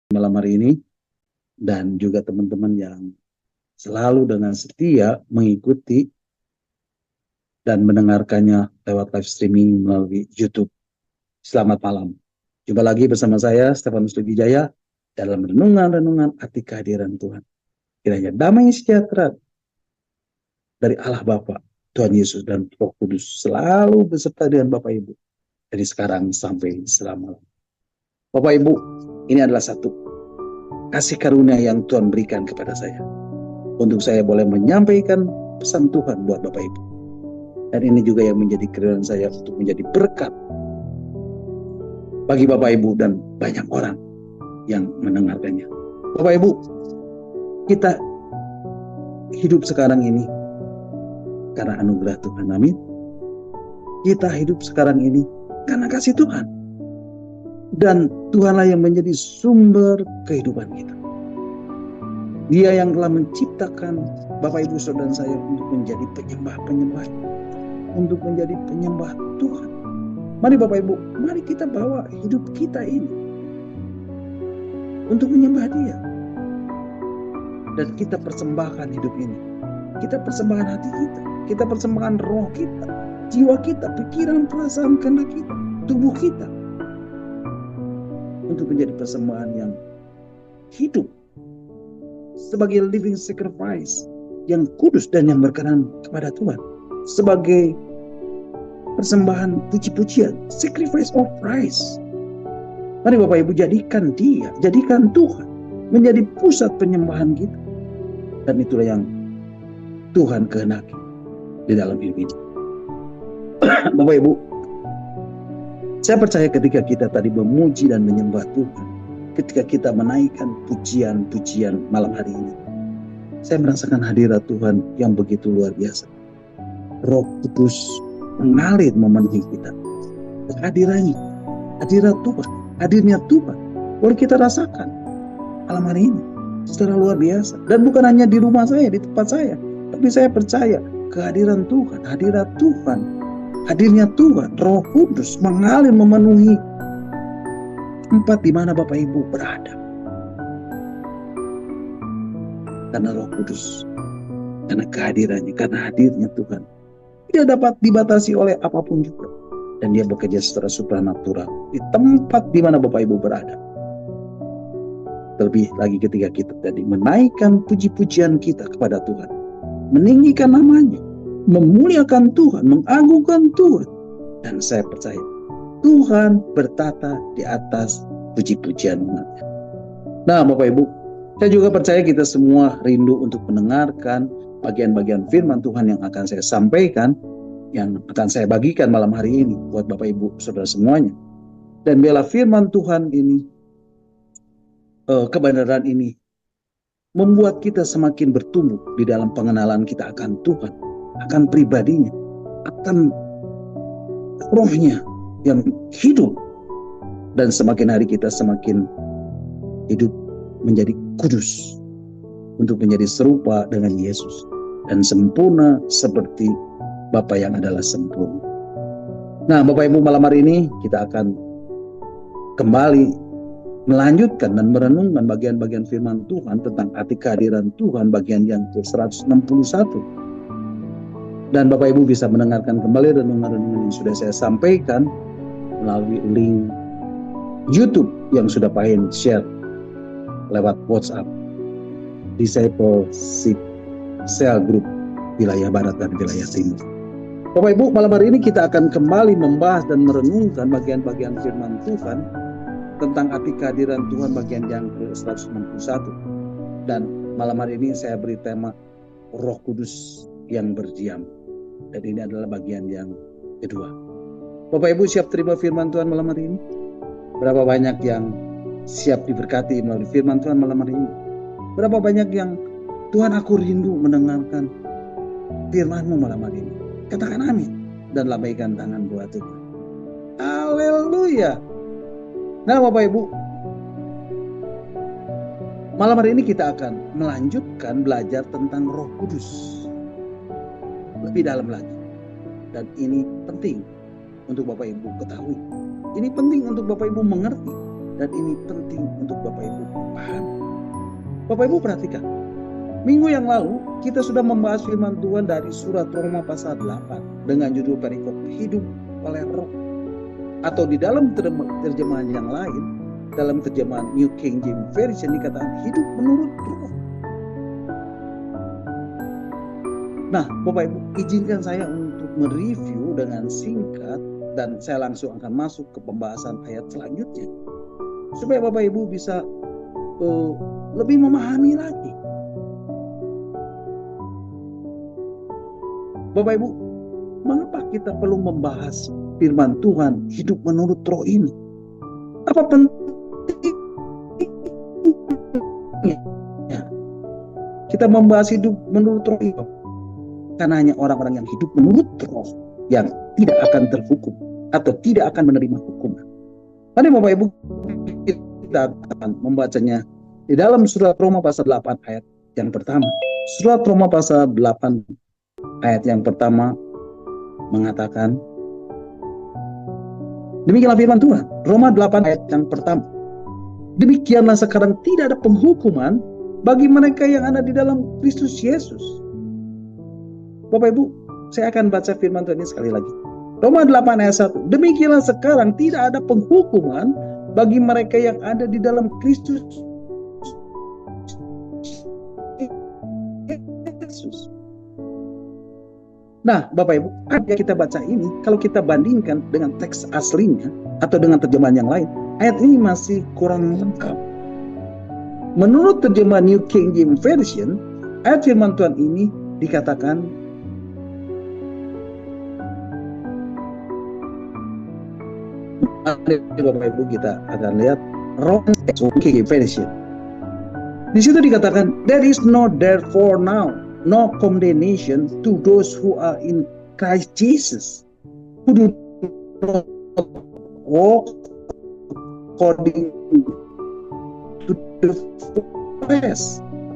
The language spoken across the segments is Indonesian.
malam hari ini, dan juga teman-teman yang selalu dengan setia mengikuti dan mendengarkannya lewat live streaming melalui YouTube. Selamat malam. Jumpa lagi bersama saya, Stefanus Wijaya, dalam renungan-renungan arti kehadiran Tuhan. Kiranya damai sejahtera dari Allah Bapa, Tuhan Yesus, dan Roh Kudus selalu beserta dengan Bapak Ibu dari sekarang sampai selama-lamanya. Bapak Ibu, ini adalah satu kasih karunia yang Tuhan berikan kepada saya, untuk saya boleh menyampaikan pesan Tuhan buat Bapak Ibu. Dan ini juga yang menjadi kerendahan saya untuk menjadi berkat bagi Bapak Ibu dan banyak orang yang mendengarkannya. Bapak Ibu, kita hidup sekarang ini karena anugerah Tuhan, amin. Kita hidup sekarang ini karena kasih Tuhan. Dan Tuhanlah yang menjadi sumber kehidupan kita. Dia yang telah menciptakan Bapak Ibu Saudara saya untuk menjadi penyembah-penyembah, untuk menjadi penyembah Tuhan. Mari Bapak Ibu, mari kita bawa hidup kita ini untuk menyembah Dia. Dan kita persembahkan hidup ini. Kita persembahkan hati kita. Kita persembahkan roh kita, jiwa kita, pikiran, perasaan, kehendak kita, tubuh kita, untuk menjadi persembahan yang hidup sebagai living sacrifice yang kudus dan yang berkenan kepada Tuhan, sebagai persembahan puji-pujian, sacrifice of praise. Mari Bapak Ibu, jadikan Dia, jadikan Tuhan menjadi pusat penyembahan kita. Dan itulah yang Tuhan kehendaki di dalam hidup ini. Bapak Ibu, saya percaya ketika kita tadi memuji dan menyembah Tuhan, ketika kita menaikkan pujian-pujian malam hari ini, saya merasakan hadirat Tuhan yang begitu luar biasa. Roh Kudus mengalir memenuhi kita. Kehadirannya, hadirat Tuhan, hadirnya Tuhan boleh kita rasakan malam hari ini secara luar biasa. Dan bukan hanya di rumah saya, di tempat saya, tapi saya percaya kehadiran Tuhan, hadirat Tuhan, hadirnya Tuhan, Roh Kudus mengalir memenuhi tempat di mana Bapak Ibu berada. Karena Roh Kudus, karena kehadirannya, karena hadirnya Tuhan tidak dapat dibatasi oleh apapun juga. Dan Dia bekerja secara supranatural di tempat di mana Bapak Ibu berada. Terlebih lagi ketika kita tadi menaikkan puji-pujian kita kepada Tuhan, meninggikan namanya, memuliakan Tuhan, mengagungkan Tuhan. Dan saya percaya Tuhan bertata di atas puji-pujian umatnya. Nah Bapak Ibu, saya juga percaya kita semua rindu untuk mendengarkan bagian-bagian firman Tuhan yang akan saya sampaikan, yang akan saya bagikan malam hari ini buat Bapak Ibu Saudara semuanya. Dan biarlah firman Tuhan ini, kebenaran ini membuat kita semakin bertumbuh di dalam pengenalan kita akan Tuhan, akan pribadinya, akan rohnya yang hidup. Dan semakin hari kita semakin hidup menjadi kudus, untuk menjadi serupa dengan Yesus dan sempurna seperti Bapa yang adalah sempurna. Nah Bapak Ibu, malam hari ini kita akan kembali melanjutkan dan merenungkan bagian-bagian firman Tuhan tentang arti kehadiran Tuhan, bagian yang ke-161. Dan Bapak Ibu bisa mendengarkan kembali renungan-renungan yang sudah saya sampaikan melalui link YouTube yang sudah Pak Hen share lewat WhatsApp, Discipleship Cell Group wilayah Barat dan wilayah Timur. Bapak Ibu, malam hari ini kita akan kembali membahas dan merenungkan bagian-bagian firman Tuhan tentang arti kehadiran Tuhan bagian yang ke-161. Dan malam hari ini saya beri tema Roh Kudus yang berdiam. Dan ini adalah bagian yang kedua. Bapak Ibu siap terima firman Tuhan malam hari ini? Berapa banyak yang siap diberkati melalui firman Tuhan malam hari ini? Berapa banyak yang Tuhan, aku rindu mendengarkan firman-Mu malam hari ini? Katakan amin dan lambaikan tangan buat Tuhan. Haleluya. Nah Bapak Ibu, malam hari ini kita akan melanjutkan belajar tentang Roh Kudus lebih dalam lagi. Dan ini penting untuk Bapak Ibu ketahui. Ini penting untuk Bapak Ibu mengerti. Dan ini penting untuk Bapak Ibu paham. Bapak Ibu perhatikan, minggu yang lalu kita sudah membahas firman Tuhan dari surat Roma pasal 8 dengan judul perikop hidup oleh roh. Atau di dalam terjemahan yang lain, dalam terjemahan New King James Version dikatakan hidup menurut roh. Nah, Bapak Ibu, izinkan saya untuk mereview dengan singkat dan saya langsung akan masuk ke pembahasan ayat selanjutnya. Supaya Bapak Ibu bisa lebih memahami lagi. Bapak Ibu, mengapa kita perlu membahas firman Tuhan hidup menurut roh ini? Apa pentingnya kita membahas hidup menurut roh ini? Karena hanya orang-orang yang hidup menurut roh yang tidak akan terhukum atau tidak akan menerima hukuman. Mari Bapak Ibu, kita akan membacanya di dalam surat Roma pasal 8 ayat yang pertama. Surat Roma pasal 8 ayat yang pertama mengatakan, demikianlah firman Tuhan. Roma 8 ayat yang pertama. Demikianlah sekarang tidak ada penghukuman bagi mereka yang ada di dalam Kristus Yesus. Bapak Ibu, saya akan baca firman Tuhan ini sekali lagi. Roma 8 ayat 1. Demikianlah sekarang tidak ada penghukuman bagi mereka yang ada di dalam Kristus Yesus. Nah, Bapak Ibu, ayat yang kita baca ini, kalau kita bandingkan dengan teks aslinya atau dengan terjemahan yang lain, ayat ini masih kurang lengkap. Menurut terjemahan New King James Version, ayat firman Tuhan ini dikatakan, Bapak Ibu, kita akan lihat Roma King James Version. Di situ dikatakan, there is no therefore now no condemnation to those who are in Christ Jesus, who do not walk according to the flesh,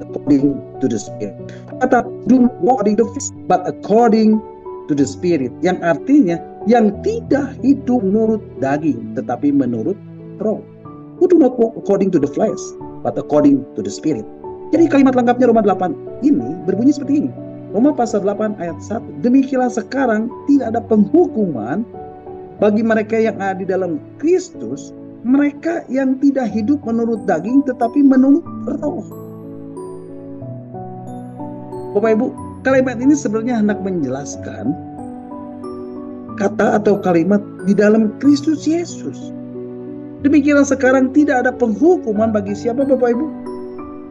according to the Spirit. Kata do not walk according to the flesh, but according to the Spirit, yang artinya yang tidak hidup menurut daging, tetapi menurut roh. Who do not walk according to the flesh, but according to the Spirit. Jadi kalimat lengkapnya Roma 8 ini berbunyi seperti ini. Roma pasal 8 ayat 1. Demikianlah sekarang tidak ada penghukuman bagi mereka yang ada di dalam Kristus, mereka yang tidak hidup menurut daging tetapi menurut roh. Bapak Ibu, kalimat ini sebenarnya hendak menjelaskan kata atau kalimat di dalam Kristus Yesus. Demikianlah sekarang tidak ada penghukuman bagi siapa, Bapak Ibu?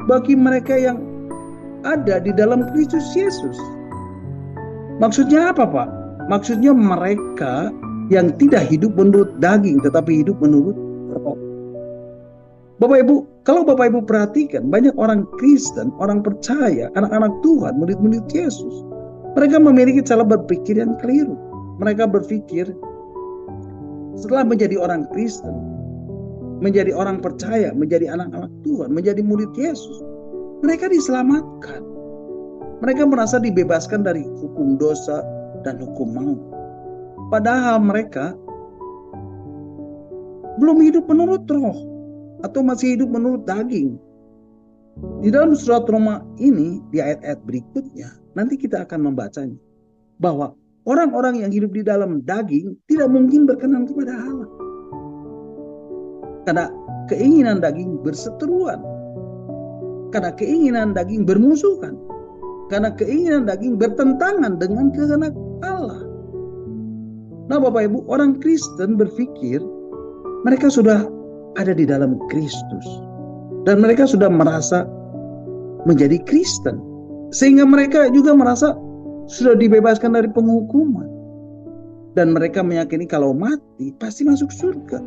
Bagi mereka yang ada di dalam Kristus Yesus. Maksudnya apa, Pak? Maksudnya mereka yang tidak hidup menurut daging tetapi hidup menurut roh. Bapak Ibu, kalau Bapak Ibu perhatikan, banyak orang Kristen, orang percaya, anak-anak Tuhan, murid-murid Yesus, mereka memiliki cara berpikir yang keliru. Mereka berpikir setelah menjadi orang Kristen, menjadi orang percaya, menjadi anak-anak Tuhan, menjadi murid Yesus, mereka diselamatkan. Mereka merasa dibebaskan dari hukum dosa dan hukum maut. Padahal mereka belum hidup menurut roh atau masih hidup menurut daging. Di dalam surat Roma ini, di ayat-ayat berikutnya, nanti kita akan membacanya, bahwa orang-orang yang hidup di dalam daging tidak mungkin berkenan kepada Allah. Karena keinginan daging berseteruan. Karena keinginan daging bermusuhan. Karena keinginan daging bertentangan dengan kehendak Allah. Nah Bapak Ibu, orang Kristen berpikir mereka sudah ada di dalam Kristus. Dan mereka sudah merasa menjadi Kristen. Sehingga mereka juga merasa sudah dibebaskan dari penghukuman. Dan mereka meyakini kalau mati pasti masuk surga.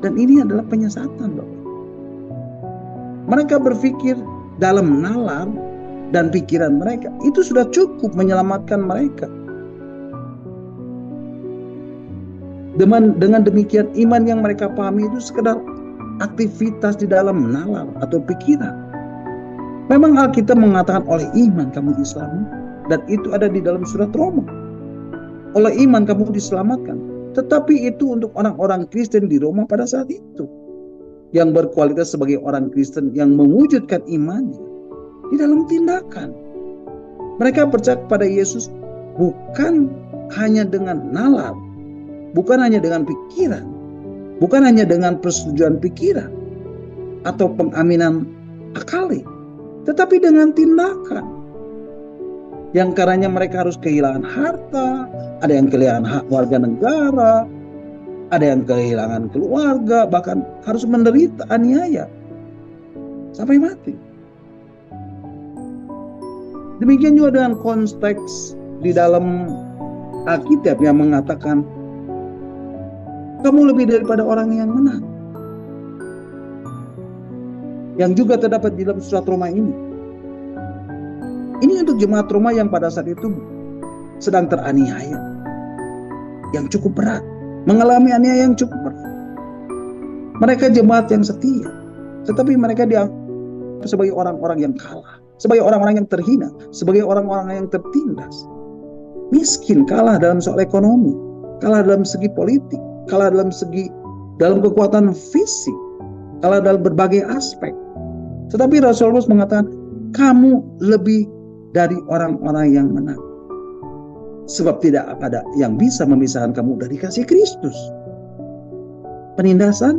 Dan ini adalah penyesatan, Bapak. Mereka berpikir dalam nalar dan pikiran mereka itu sudah cukup menyelamatkan mereka. Dengan demikian iman yang mereka pahami itu sekedar aktivitas di dalam nalar atau pikiran. Memang Alkitab mengatakan oleh iman kamu diselamatkan, dan itu ada di dalam surat Roma. Oleh iman kamu diselamatkan. Tetapi itu untuk orang-orang Kristen di Roma pada saat itu. yang berkualitas sebagai orang Kristen yang mewujudkan imannya di dalam tindakan. Mereka percaya kepada Yesus bukan hanya dengan nalar, bukan hanya dengan pikiran, bukan hanya dengan persetujuan pikiran atau pengaminan akali, tetapi dengan tindakan. Yang karenanya mereka harus kehilangan harta, ada yang kehilangan hak warga negara, ada yang kehilangan keluarga, bahkan harus menderita aniaya sampai mati. Demikian juga dengan konteks di dalam Alkitab yang mengatakan kamu lebih daripada orang yang menang. Yang juga terdapat di dalam surat Roma ini. Ini untuk jemaat Roma yang pada saat itu sedang teraniaya, yang cukup berat, mengalami aniaya yang cukup berat. Mereka jemaat yang setia, tetapi mereka dianggap sebagai orang-orang yang kalah, sebagai orang-orang yang terhina, sebagai orang-orang yang tertindas. Miskin, kalah dalam soal ekonomi, kalah dalam segi politik, kalah dalam kekuatan fisik, kalah dalam berbagai aspek. Tetapi Rasul Paulus mengatakan, kamu lebih dari orang-orang yang menang. Sebab tidak ada yang bisa memisahkan kamu dari kasih Kristus. Penindasan,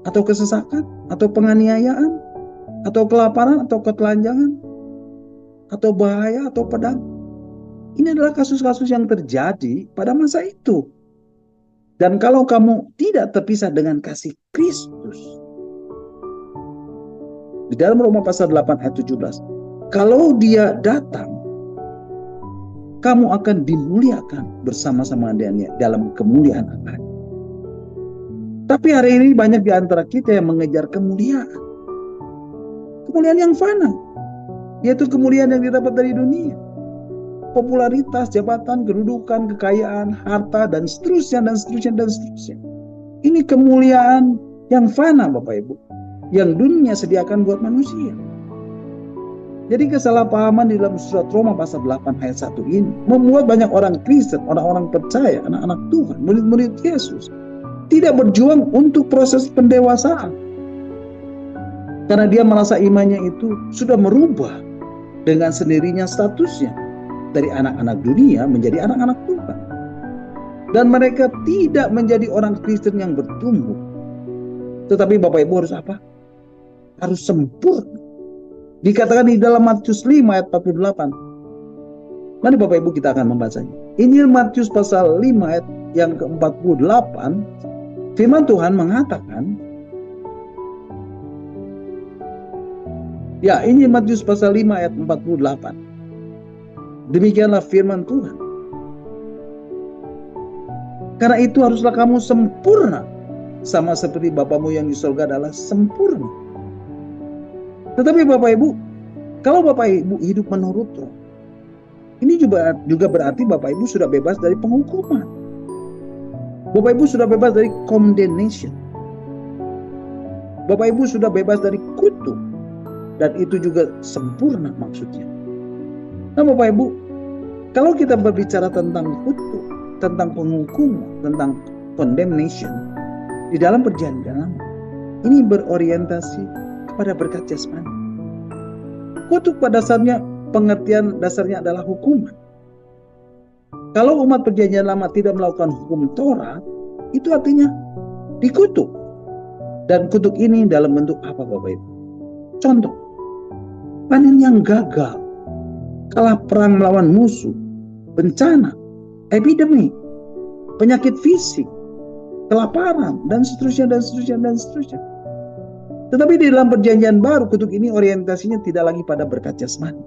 atau kesesakan, atau penganiayaan, atau kelaparan, atau ketelanjangan, atau bahaya, atau pedang. Ini adalah kasus-kasus yang terjadi pada masa itu. Dan kalau kamu tidak terpisah dengan kasih Kristus, di dalam Roma pasal 8 ayat 17, kalau dia datang, kamu akan dimuliakan bersama-sama dengannya dalam kemuliaan Allah. Tapi hari ini banyak di antara kita yang mengejar kemuliaan. Kemuliaan yang fana, yaitu kemuliaan yang didapat dari dunia. Popularitas, jabatan, kedudukan, kekayaan, harta, dan seterusnya, dan seterusnya, dan seterusnya. Ini kemuliaan yang fana, Bapak Ibu, yang dunia sediakan buat manusia. Jadi kesalahpahaman di dalam surat Roma pasal 8 ayat 1 ini membuat banyak orang Kristen, orang-orang percaya, anak-anak Tuhan, murid-murid Yesus tidak berjuang untuk proses pendewasaan. Karena dia merasa imannya itu sudah merubah dengan sendirinya statusnya dari anak-anak dunia menjadi anak-anak Tuhan. Dan mereka tidak menjadi orang Kristen yang bertumbuh. Tetapi Bapak Ibu harus apa? Harus sempurna. Dikatakan di dalam Matius 5 ayat 48. Mari Bapak Ibu kita akan membacanya. Injil Matius pasal 5 ayat yang ke-48. Firman Tuhan mengatakan, ya, Injil Matius pasal 5 ayat 48. Demikianlah firman Tuhan. Karena itu haruslah kamu sempurna, sama seperti Bapamu yang di surga adalah sempurna. Tetapi Bapak Ibu, kalau Bapak Ibu hidup menurut Roh, ini juga berarti Bapak Ibu sudah bebas dari penghukuman. Bapak Ibu sudah bebas dari condemnation. Bapak Ibu sudah bebas dari kutuk. Dan itu juga sempurna maksudnya. Nah Bapak Ibu, kalau kita berbicara tentang kutuk, tentang penghukuman, tentang condemnation, di dalam perjanjian lama, ini berorientasi kepada berkat jasmani. Kutuk pada dasarnya, pengertian dasarnya adalah hukuman. Kalau umat perjanjian lama tidak melakukan hukum Taurat, itu artinya dikutuk. Dan kutuk ini dalam bentuk apa Bapak Ibu? Contoh, panen yang gagal, kalah perang melawan musuh, bencana, epidemi, penyakit fisik, kelaparan, dan seterusnya, dan seterusnya, dan seterusnya. Tetapi di dalam perjanjian baru, kutuk ini orientasinya tidak lagi pada berkat jasmani,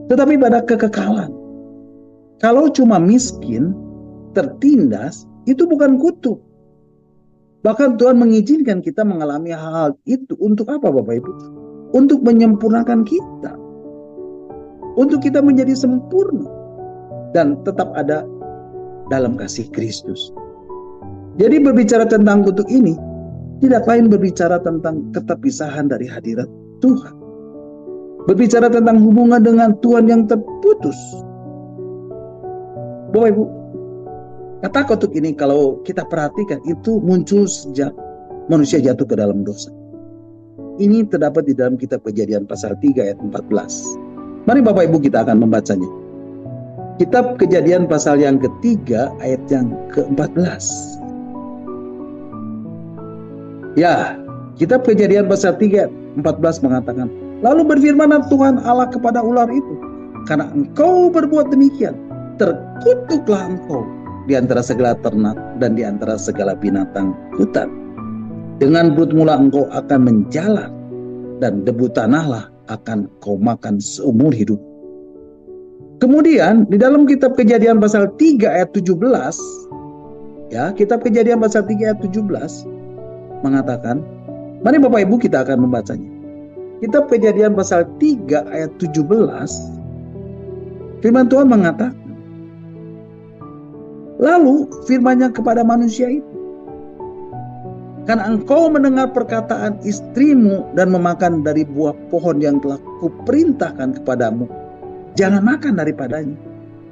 tetapi pada kekekalan. Kalau cuma miskin, tertindas, itu bukan kutuk. Bahkan Tuhan mengizinkan kita mengalami hal-hal itu untuk apa Bapak Ibu? Untuk menyempurnakan kita. Untuk kita menjadi sempurna. Dan tetap ada dalam kasih Kristus. Jadi berbicara tentang kutuk ini, tidak lain berbicara tentang keterpisahan dari hadirat Tuhan. Berbicara tentang hubungan dengan Tuhan yang terputus. Bapak Ibu, kata kutuk ini kalau kita perhatikan itu muncul sejak manusia jatuh ke dalam dosa. Ini terdapat di dalam kitab Kejadian pasal 3 ayat 14. Mari Bapak Ibu kita akan membacanya. Kitab Kejadian pasal yang ketiga ayat yang ke-14. Ya, kitab Kejadian pasal 3 ayat 14 mengatakan, lalu berfirmanlah Tuhan Allah kepada ular itu, karena engkau berbuat demikian, terkutuklah engkau di antara segala ternak dan di antara segala binatang hutan. Dengan perut mula engkau akan menjalar, dan debu tanahlah akan kau makan seumur hidup. Kemudian di dalam kitab Kejadian pasal 3 ayat 17, ya, kitab Kejadian pasal 3 ayat 17 mengatakan, mari Bapak Ibu kita akan membacanya. Kitab Kejadian pasal 3 ayat 17, firman Tuhan mengatakan, lalu firman-Nya kepada manusia itu, karena engkau mendengar perkataan istrimu dan memakan dari buah pohon yang telah kuperintahkan kepadamu, jangan makan daripadanya,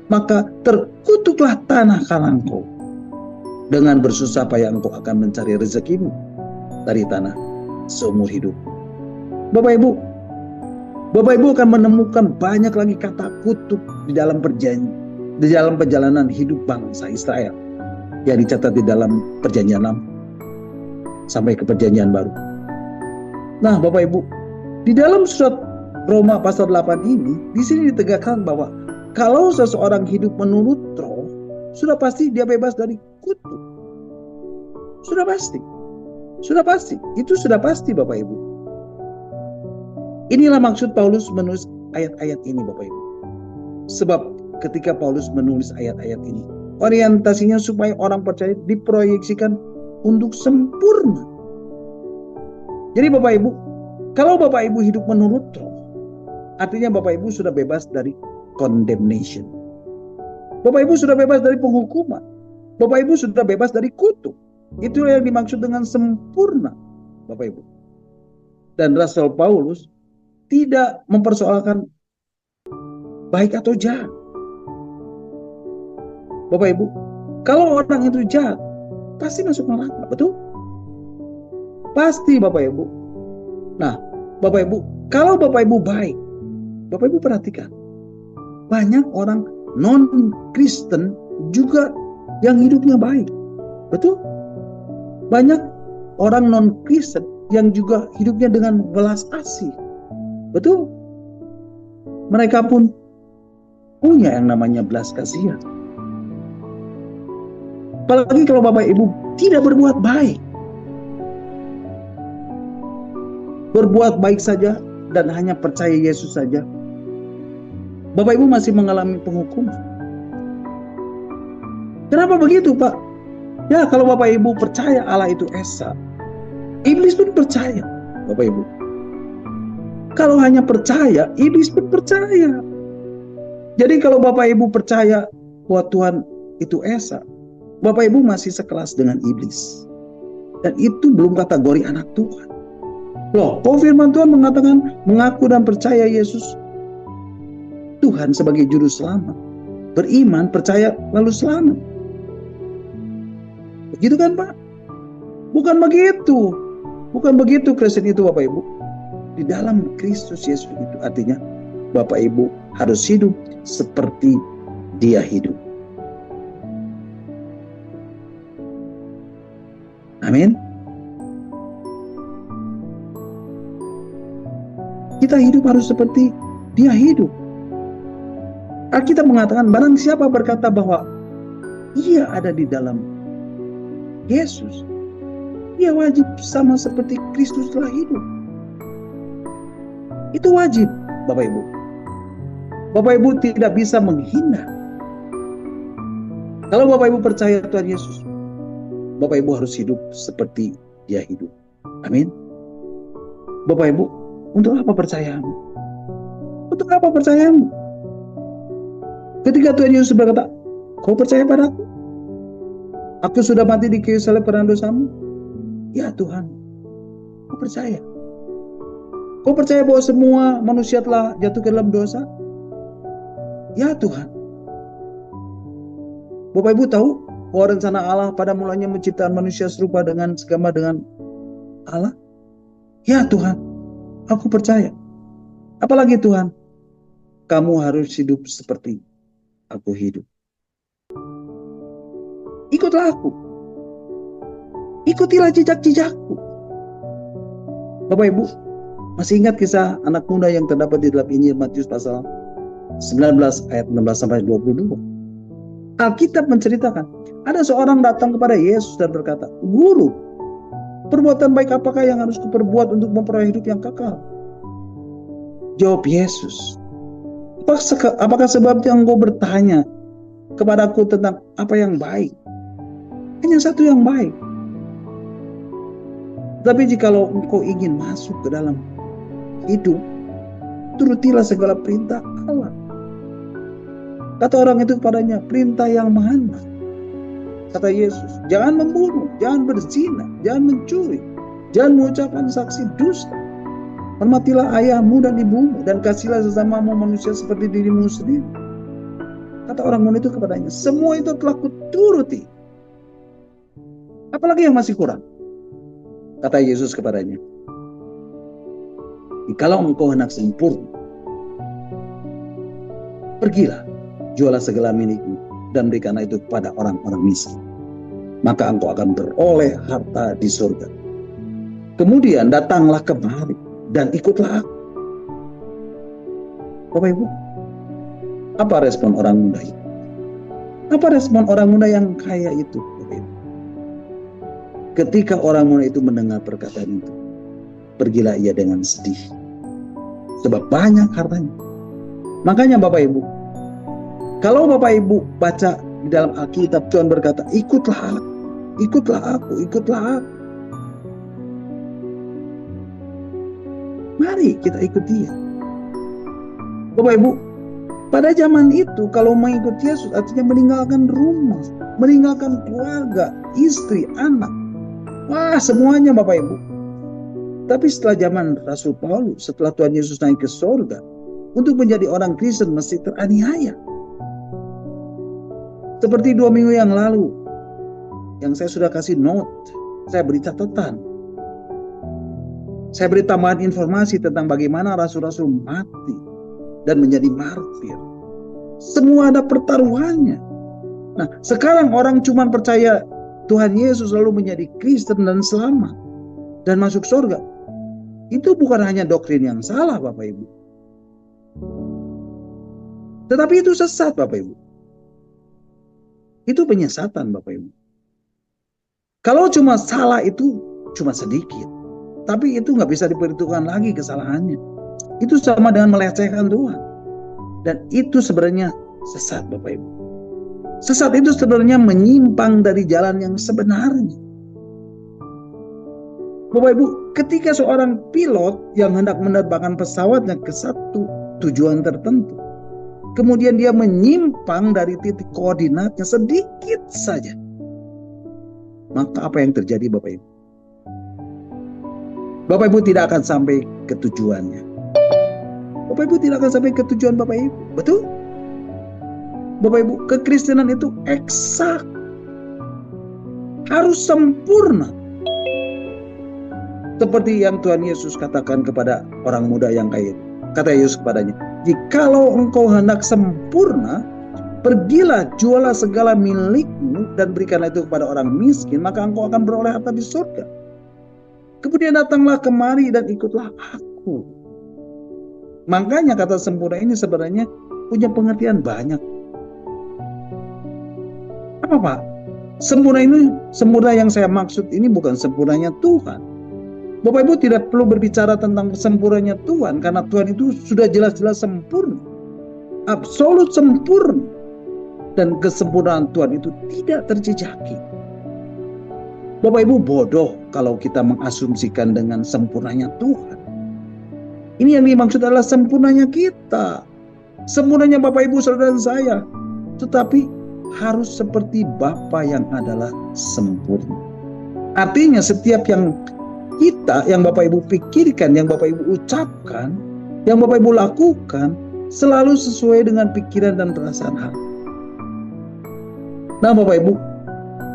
maka terkutuklah tanah kanan engkau. Dengan bersusah payah engkau akan mencari rezekimu dari tanah seumur hidup. Bapak Ibu akan menemukan banyak lagi kata kutuk di dalam perjalanan hidup bangsa Israel yang dicatat di dalam Perjanjian Lama sampai ke Perjanjian Baru. Nah, Bapak Ibu, di dalam surat Roma pasal 8 ini, di sini ditegakkan bahwa kalau seseorang hidup menurut roh, sudah pasti dia bebas dari kutuk. Sudah pasti. Sudah pasti. Itu sudah pasti, Bapak Ibu. Inilah maksud Paulus menulis ayat-ayat ini, Bapak Ibu. Sebab ketika Paulus menulis ayat-ayat ini, orientasinya supaya orang percaya diproyeksikan untuk sempurna. Jadi Bapak Ibu, kalau Bapak Ibu hidup menurut roh, artinya Bapak Ibu sudah bebas dari condemnation. Bapak Ibu sudah bebas dari penghukuman. Bapak Ibu sudah bebas dari kutuk. Itu yang dimaksud dengan sempurna, Bapak Ibu. Dan Rasul Paulus tidak mempersoalkan baik atau jahat. Bapak Ibu, kalau orang itu jahat, pasti masuk neraka, betul? Pasti, Bapak Ibu. Nah, Bapak Ibu, kalau Bapak Ibu baik, Bapak Ibu perhatikan, banyak orang non-Kristen juga yang hidupnya baik, betul? Banyak orang non-Kristen yang juga hidupnya dengan belas asih, betul? Mereka pun punya yang namanya belas kasihan. Apalagi kalau Bapak Ibu tidak berbuat baik. Berbuat baik saja dan hanya percaya Yesus saja, Bapak Ibu masih mengalami penghukuman. Kenapa begitu, Pak? Ya, kalau Bapak Ibu percaya Allah itu Esa, iblis pun percaya, Bapak Ibu. Kalau hanya percaya, iblis pun percaya. Jadi kalau Bapak Ibu percaya bahwa Tuhan itu Esa, Bapak Ibu masih sekelas dengan iblis. Dan itu belum kategori anak Tuhan. Loh, kok firman Tuhan mengatakan mengaku dan percaya Yesus Tuhan sebagai juru selamat. Beriman, percaya, lalu selamat. Begitu kan, Pak? Bukan begitu. Bukan begitu Kristen itu, Bapak Ibu. Di dalam Kristus Yesus itu artinya Bapak Ibu harus hidup seperti Dia hidup. Amin. Kita hidup harus seperti Dia hidup. Alkitab mengatakan barang siapa berkata bahwa ia ada di dalam Yesus, ia wajib sama seperti Kristus telah hidup. Itu wajib, Bapak Ibu. Bapak Ibu tidak bisa menghina. Kalau Bapak Ibu percaya Tuhan Yesus, Bapak Ibu harus hidup seperti Dia hidup. Amin. Bapak Ibu, untuk apa percayamu? Untuk apa percayamu? Ketika Tuhan Yesus berkata, kau percaya padaku? Aku sudah mati di kayu salib karena dosamu. Ya Tuhan, kau percaya. Kau percaya bahwa semua manusia telah jatuh ke dalam dosa? Ya Tuhan. Bapak Ibu tahu bahwa rencana Allah pada mulanya menciptakan manusia serupa dengan segama dengan Allah? Ya Tuhan, aku percaya. Apalagi Tuhan, kamu harus hidup seperti aku hidup. Ikutlah aku. Ikutilah jejak-jejakku. Bapak Ibu, masih ingat kisah anak muda yang terdapat di dalam Injil Matius pasal 19 ayat 16 sampai 22. Alkitab menceritakan, ada seorang datang kepada Yesus dan berkata, "Guru, perbuatan baik apakah yang harus kuperbuat untuk memperoleh hidup yang kekal?" Jawab Yesus, apakah sebabnya engkau bertanya kepadaku tentang apa yang baik? Hanya satu yang baik. Tapi jikalau engkau ingin masuk ke dalam hidup, turutilah segala perintah Allah. Kata orang itu kepadanya, "Perintah yang mana?" Kata Yesus, "Jangan membunuh, jangan berzina, jangan mencuri, jangan mengucapkan saksi dusta. Hormatilah ayahmu dan ibumu, dan kasihlah sesamamu manusia seperti dirimu sendiri." Kata orang muda itu kepadanya, "Semua itu telah kuturuti. Apalagi yang masih kurang?" Kata Yesus kepadanya, "Jikalau engkau hendak sempurna, pergilah, jualah segala milikmu, dan berikanlah itu kepada orang-orang miskin. Maka engkau akan beroleh harta di surga. Kemudian datanglah kemari, dan ikutlah aku." Bapak Ibu, apa respon orang muda itu? Apa respon orang muda yang kaya itu? Bapak Ibu, ketika orang muda itu mendengar perkataan itu, pergilah ia dengan sedih, sebab banyak hartanya. Makanya Bapak Ibu, kalau Bapak Ibu baca di dalam Alkitab, Tuhan berkata, "Ikutlah aku, ikutlah aku, ikutlah aku." Mari kita ikut Dia. Bapak Ibu, pada zaman itu kalau mengikut Yesus artinya meninggalkan rumah, meninggalkan keluarga, istri, anak. Wah, semuanya Bapak Ibu. Tapi setelah zaman Rasul Paulus, setelah Tuhan Yesus naik ke surga, untuk menjadi orang Kristen mesti teraniaya. Seperti 2 minggu yang lalu, yang saya sudah kasih note, saya beri catatan. Saya beri tambahan informasi tentang bagaimana rasul-rasul mati dan menjadi martir. Semua ada pertaruhannya. Nah, sekarang orang cuma percaya Tuhan Yesus lalu menjadi Kristen dan selamat dan masuk surga. Itu bukan hanya doktrin yang salah Bapak Ibu, tetapi itu sesat Bapak Ibu. Itu penyesatan Bapak Ibu. Kalau cuma salah itu cuma sedikit, tapi itu nggak bisa diperhitungkan lagi kesalahannya. Itu sama dengan melecehkan Tuhan. Dan itu sebenarnya sesat Bapak Ibu. Sesat itu sebenarnya menyimpang dari jalan yang sebenarnya. Bapak Ibu, ketika seorang pilot yang hendak menerbangkan pesawatnya ke satu tujuan tertentu, kemudian dia menyimpang dari titik koordinatnya sedikit saja, maka apa yang terjadi Bapak Ibu? Bapak Ibu tidak akan sampai ke tujuannya. Bapak Ibu tidak akan sampai ke tujuan Bapak Ibu. Betul? Bapak Ibu, kekristenan itu eksak. Harus sempurna. Seperti yang Tuhan Yesus katakan kepada orang muda yang kaya. Kata Yesus kepadanya, "Jikalau engkau hendak sempurna, pergilah, jualah segala milikmu dan berikanlah itu kepada orang miskin, maka engkau akan beroleh harta di surga. Kemudian datanglah kemari dan ikutlah aku." Makanya kata sempurna ini sebenarnya punya pengertian banyak. Apa Pak? Sempurna yang saya maksud ini bukan sempurnanya Tuhan. Bapak Ibu tidak perlu berbicara tentang sempurnanya Tuhan, karena Tuhan itu sudah jelas-jelas sempurna, absolut sempurna, dan kesempurnaan Tuhan itu tidak terjejaki. Bapak Ibu bodoh kalau kita mengasumsikan dengan sempurnanya Tuhan. Ini yang dimaksud adalah sempurnanya kita, sempurnanya Bapak Ibu saudara dan saya, tetapi harus seperti Bapa yang adalah sempurna. Artinya setiap yang kita, yang Bapak Ibu pikirkan, yang Bapak Ibu ucapkan, yang Bapak Ibu lakukan, selalu sesuai dengan pikiran dan perasaan hati. Nah Bapak Ibu,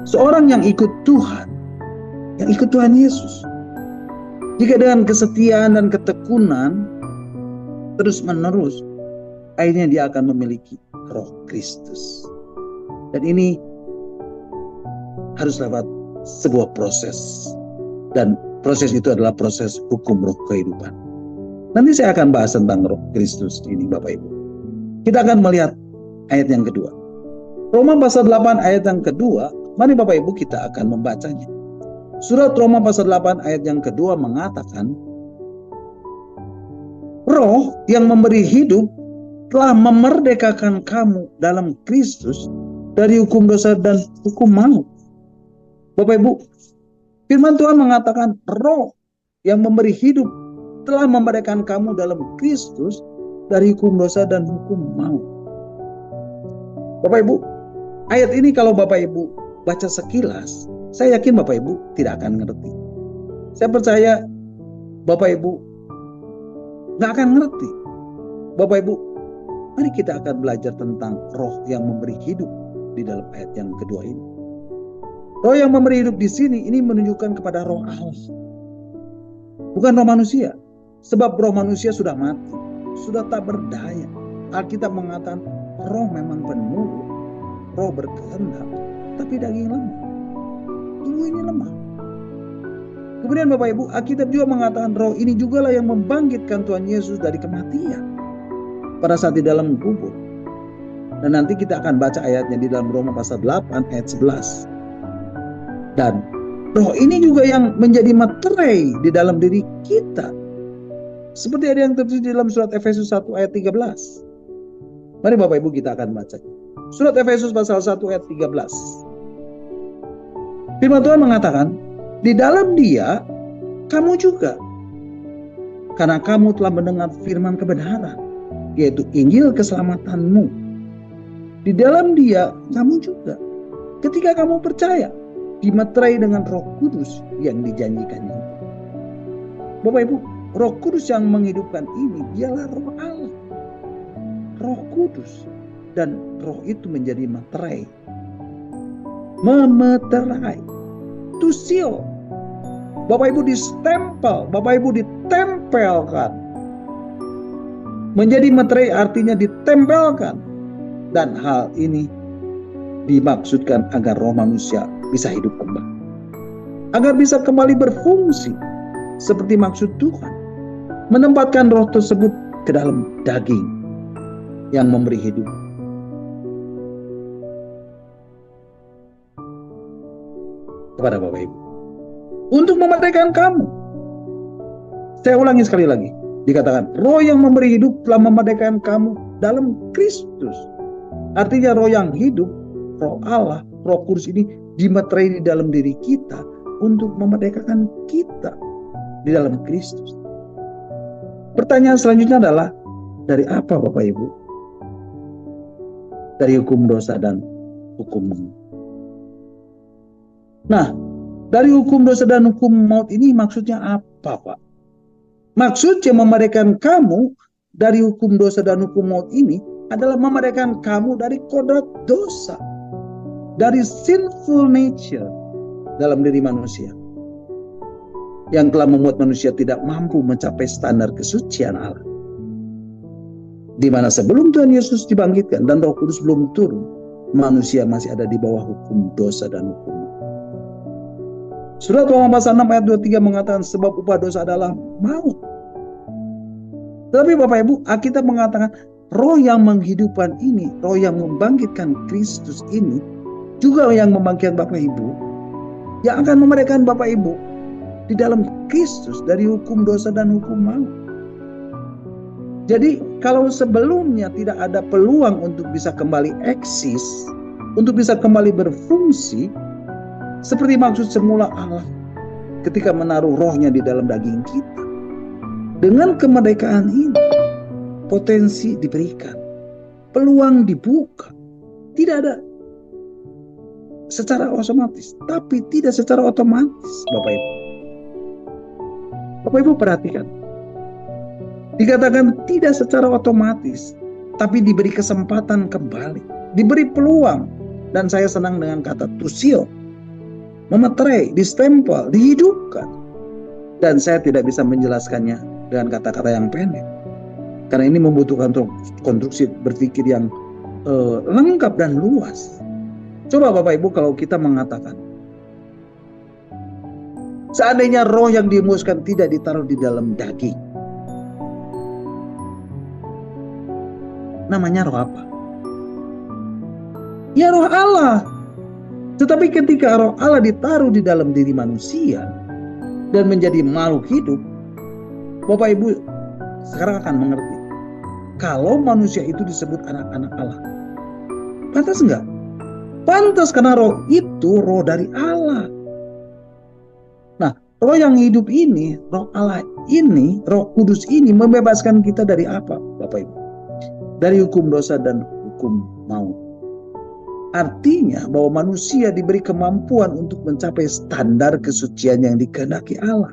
seorang yang ikut Tuhan, yang ikut Tuhan Yesus, Jika dengan kesetiaan dan ketekunan terus menerus, akhirnya dia akan memiliki Roh Kristus. Dan ini harus lewat sebuah proses. Dan proses itu adalah proses hukum roh kehidupan. Nanti saya akan bahas tentang Roh Kristus ini, Bapak Ibu. Kita akan melihat ayat yang kedua. Roma pasal 8 ayat yang kedua, mari Bapak Ibu kita akan membacanya. Surat Roma pasal 8 ayat yang kedua mengatakan, Roh yang memberi hidup telah memerdekakan kamu dalam Kristus dari hukum dosa dan hukum maut. Bapak Ibu, firman Tuhan mengatakan Roh yang memberi hidup telah memerdekakan kamu dalam Kristus dari hukum dosa dan hukum maut. Bapak Ibu, ayat ini kalau Bapak Ibu baca sekilas, saya yakin Bapak Ibu tidak akan ngerti. Saya percaya Bapak Ibu nggak akan ngerti. Bapak Ibu, mari kita akan belajar tentang Roh yang memberi hidup di dalam ayat yang kedua ini. Roh yang memberi hidup di sini ini menunjukkan kepada Roh Allah, bukan roh manusia. Sebab roh manusia sudah mati, sudah tak berdaya. Alkitab mengatakan roh memang penurut, roh berkehendak, tapi daging lemah. Tubuh ini lemah. Kemudian Bapak Ibu, Alkitab juga mengatakan roh ini jugalah yang membangkitkan Tuhan Yesus dari kematian pada saat di dalam kubur. Dan nanti kita akan baca ayatnya di dalam Roma pasal 8 ayat 11. Dan roh ini juga yang menjadi materai di dalam diri kita. Seperti ada yang tertulis di dalam surat Efesus 1 ayat 13. Mari Bapak Ibu kita akan baca. Surat Efesus pasal 1 ayat 13. Firman Tuhan mengatakan, di dalam Dia kamu juga, karena kamu telah mendengar firman kebenaran, yaitu Injil keselamatanmu. Di dalam Dia kamu juga, ketika kamu percaya, dimeterai dengan Roh Kudus yang dijanjikannya. Bapak Ibu, Roh Kudus yang menghidupkan ini dialah Roh Allah, Roh Kudus, dan Roh itu menjadi materai, memeterai, to seal. Bapak Ibu distempel, Bapak Ibu ditempelkan. Menjadi materai artinya ditempelkan. Dan hal ini dimaksudkan agar roh manusia bisa hidup kembali, agar bisa kembali berfungsi seperti maksud Tuhan, menempatkan roh tersebut ke dalam daging yang memberi hidup. Kepada Bapak Ibu, untuk memerdekakan kamu. Saya ulangi sekali lagi, dikatakan roh yang memberi hidup telah memerdekakan kamu dalam Kristus. Artinya roh yang hidup, Roh Allah, Roh Kudus ini dimeterai di dalam diri kita untuk memerdekakan kita di dalam Kristus. Pertanyaan selanjutnya adalah, dari apa Bapak Ibu? Dari hukum dosa dan hukum maut. Nah, dari hukum dosa dan hukum maut ini maksudnya apa, Pak? Maksudnya memerdekakan kamu dari hukum dosa dan hukum maut ini adalah memerdekakan kamu dari kodrat dosa, dari sinful nature dalam diri manusia yang telah membuat manusia tidak mampu mencapai standar kesucian Allah. Di mana sebelum Tuhan Yesus dibangkitkan dan Roh Kudus belum turun, manusia masih ada di bawah hukum dosa dan hukum maut. Surat Roma pasal 6 ayat 23 mengatakan sebab upah dosa adalah maut. Tetapi Bapak Ibu, Alkitab mengatakan roh yang menghidupkan ini, roh yang membangkitkan Kristus ini, juga yang membangkitkan Bapak Ibu, yang akan memerdekakan Bapak Ibu di dalam Kristus dari hukum dosa dan hukum maut. Jadi kalau sebelumnya tidak ada peluang untuk bisa kembali eksis, untuk bisa kembali berfungsi seperti maksud semula Allah ketika menaruh rohnya di dalam daging kita, dengan kemerdekaan ini potensi diberikan, peluang dibuka, tidak ada secara otomatis, tapi tidak secara otomatis, Bapak Ibu. Bapak Ibu perhatikan, dikatakan tidak secara otomatis, tapi diberi kesempatan kembali, diberi peluang. Dan saya senang dengan kata to seal, memeterai, distempel, dihidupkan. Dan saya tidak bisa menjelaskannya dengan kata-kata yang pendek. Karena ini membutuhkan konstruksi berpikir yang lengkap dan luas. Coba Bapak Ibu kalau kita mengatakan, seandainya roh yang dihembuskan tidak ditaruh di dalam daging, namanya roh apa? Ya roh Allah. Tetapi ketika roh Allah ditaruh di dalam diri manusia dan menjadi makhluk hidup, Bapak Ibu sekarang akan mengerti. Kalau manusia itu disebut anak-anak Allah, pantas enggak? Pantas, karena roh itu roh dari Allah. Nah, roh yang hidup ini, roh Allah ini, roh kudus ini membebaskan kita dari apa, Bapak Ibu? Dari hukum dosa dan hukum maut. Artinya bahwa manusia diberi kemampuan untuk mencapai standar kesucian yang dikehendaki Allah.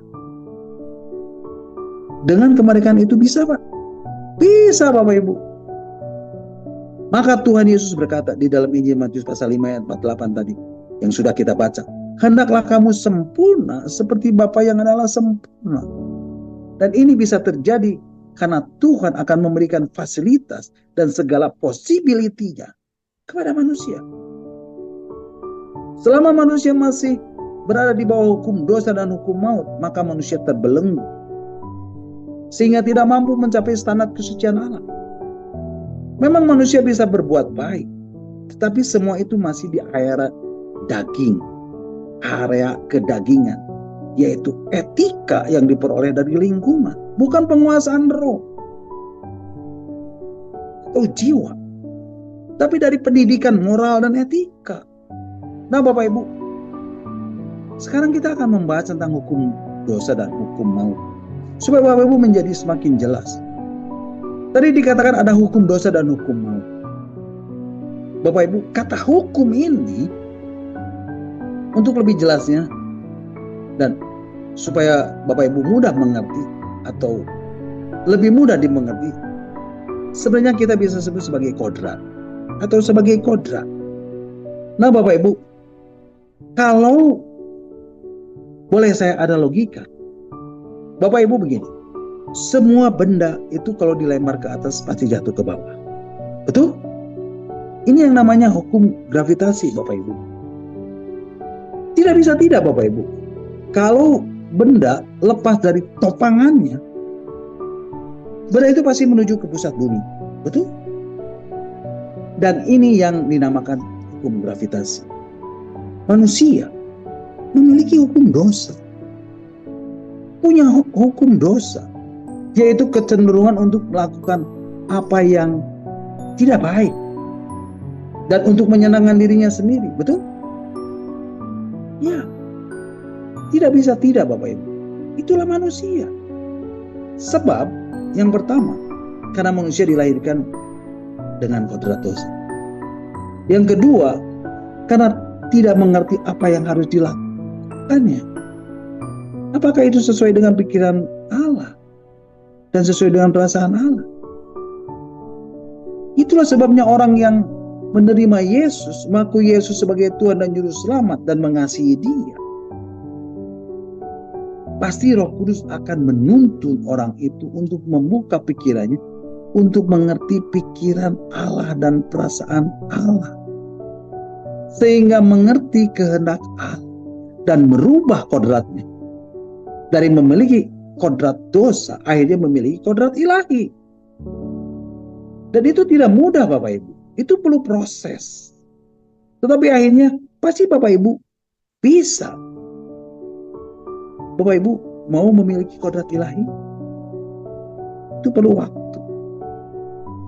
Dengan kemerdekaan itu bisa, Pak? Bisa, Bapak Ibu. Maka Tuhan Yesus berkata di dalam Injil Matius pasal 5 ayat 48 tadi, yang sudah kita baca, hendaklah kamu sempurna seperti Bapa yang adalah sempurna. Dan ini bisa terjadi karena Tuhan akan memberikan fasilitas dan segala possibility-nya kepada manusia. Selama manusia masih berada di bawah hukum dosa dan hukum maut, maka manusia terbelenggu sehingga tidak mampu mencapai standar kesucian Allah. Memang manusia bisa berbuat baik, tetapi semua itu masih di area daging, area kedagingan, yaitu etika yang diperoleh dari lingkungan, bukan penguasaan roh atau jiwa, tapi dari pendidikan moral dan etika. Nah Bapak Ibu, sekarang kita akan membahas tentang hukum dosa dan hukum maut, supaya Bapak Ibu menjadi semakin jelas. Tadi dikatakan ada hukum dosa dan hukum maut. Bapak Ibu, kata hukum ini, untuk lebih jelasnya dan supaya Bapak Ibu mudah mengerti atau lebih mudah dimengerti, sebenarnya kita bisa sebut sebagai kodrat atau sebagai kodrat. Nah Bapak Ibu, kalau boleh saya ada logika, Bapak Ibu begini, semua benda itu kalau dilempar ke atas pasti jatuh ke bawah. Betul? Ini yang namanya hukum gravitasi Bapak Ibu. Tidak bisa tidak Bapak Ibu. Kalau benda lepas dari topangannya, benda itu pasti menuju ke pusat bumi. Betul? Dan ini yang dinamakan hukum gravitasi. Manusia memiliki hukum dosa. Punya hukum dosa, yaitu kecenderungan untuk melakukan apa yang tidak baik dan untuk menyenangkan dirinya sendiri. Betul? Ya, tidak bisa tidak Bapak Ibu. Itulah manusia. Sebab yang pertama, karena manusia dilahirkan dengan kodrat dosa. Yang kedua, karena tidak mengerti apa yang harus dilakukannya. Apakah itu sesuai dengan pikiran Allah dan sesuai dengan perasaan Allah? Itulah sebabnya orang yang menerima Yesus, mengaku Yesus sebagai Tuhan dan Juru Selamat dan mengasihi Dia, pasti Roh Kudus akan menuntun orang itu untuk membuka pikirannya, untuk mengerti pikiran Allah dan perasaan Allah, sehingga mengerti kehendak Allah dan merubah kodratnya. Dari memiliki kodrat dosa, akhirnya memiliki kodrat ilahi. Dan itu tidak mudah Bapak Ibu. Itu perlu proses. Tetapi akhirnya pasti Bapak Ibu bisa. Bapak Ibu mau memiliki kodrat ilahi? Itu perlu waktu.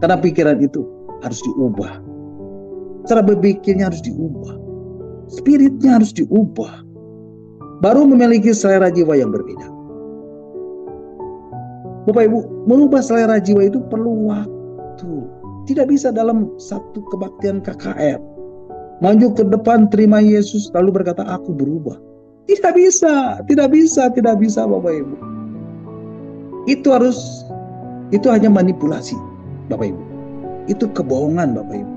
Karena pikiran itu harus diubah. Cara berpikirnya harus diubah. Spiritnya harus diubah. Baru memiliki selera jiwa yang berbeda. Bapak Ibu, mengubah selera jiwa itu perlu waktu. Tidak bisa dalam satu kebaktian KKR. Maju ke depan, terima Yesus, lalu berkata, aku berubah. Tidak bisa, tidak bisa, tidak bisa Bapak Ibu. Itu hanya manipulasi Bapak Ibu. Itu kebohongan Bapak Ibu.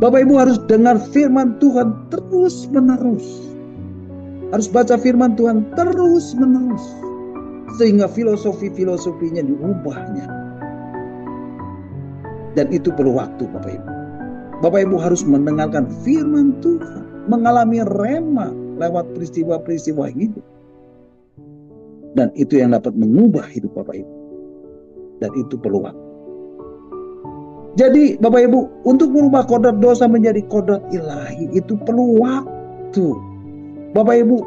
Bapak Ibu harus dengar firman Tuhan terus menerus. harus baca firman Tuhan terus-menerus, sehingga filosofinya diubahnya. Dan itu perlu waktu, Bapak Ibu. Bapak Ibu harus mendengarkan firman Tuhan, mengalami rema lewat peristiwa-peristiwa hidup. Dan itu yang dapat mengubah hidup Bapak Ibu. Dan itu perlu waktu. Jadi Bapak Ibu, untuk merubah kodrat dosa menjadi kodrat ilahi itu perlu waktu. Bapak Ibu,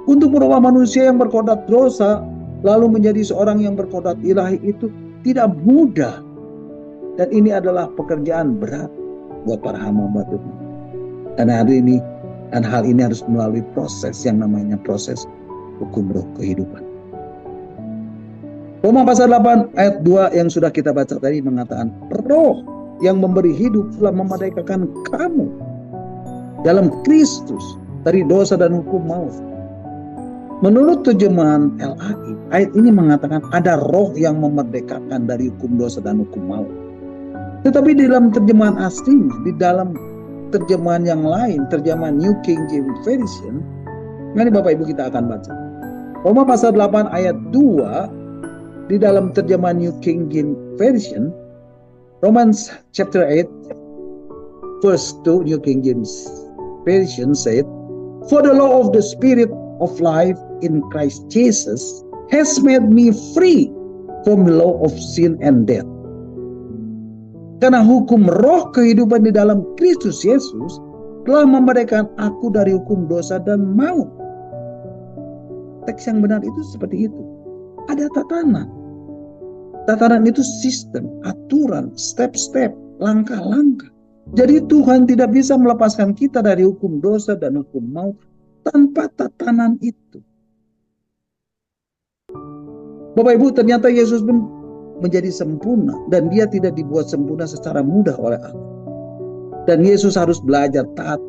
untuk merubah manusia yang berkodrat dosa lalu menjadi seorang yang berkodrat ilahi itu tidak mudah. Dan ini adalah pekerjaan berat buat para hamba Tuhan. Dan hal ini harus melalui proses yang namanya proses hukum roh kehidupan. Roma pasal 8 ayat 2 yang sudah kita baca tadi mengatakan, roh yang memberi hidup telah memerdekakan kamu dalam Kristus dari dosa dan hukum maut. Menurut terjemahan LAI, ayat ini mengatakan ada roh yang memerdekakan dari hukum dosa dan hukum maut. Tetapi di dalam terjemahan aslinya, di dalam terjemahan yang lain, terjemahan New King James Version, mari Bapak Ibu kita akan baca. Roma pasal 8 ayat 2, di dalam terjemahan New King James Version, Romans chapter 8, verse 2, New King James Version said, "For the law of the Spirit of life in Christ Jesus has made me free from the law of sin and death." Karena hukum roh kehidupan di dalam Kristus Yesus telah memerdekakan aku dari hukum dosa dan maut. Teks yang benar itu seperti itu. Ada tatanan. Tatanan itu sistem, aturan, step-step, langkah-langkah. Jadi Tuhan tidak bisa melepaskan kita dari hukum dosa dan hukum maut tanpa tatanan itu. Bapak Ibu, ternyata Yesus pun menjadi sempurna dan dia tidak dibuat sempurna secara mudah oleh Allah. Dan Yesus harus belajar taat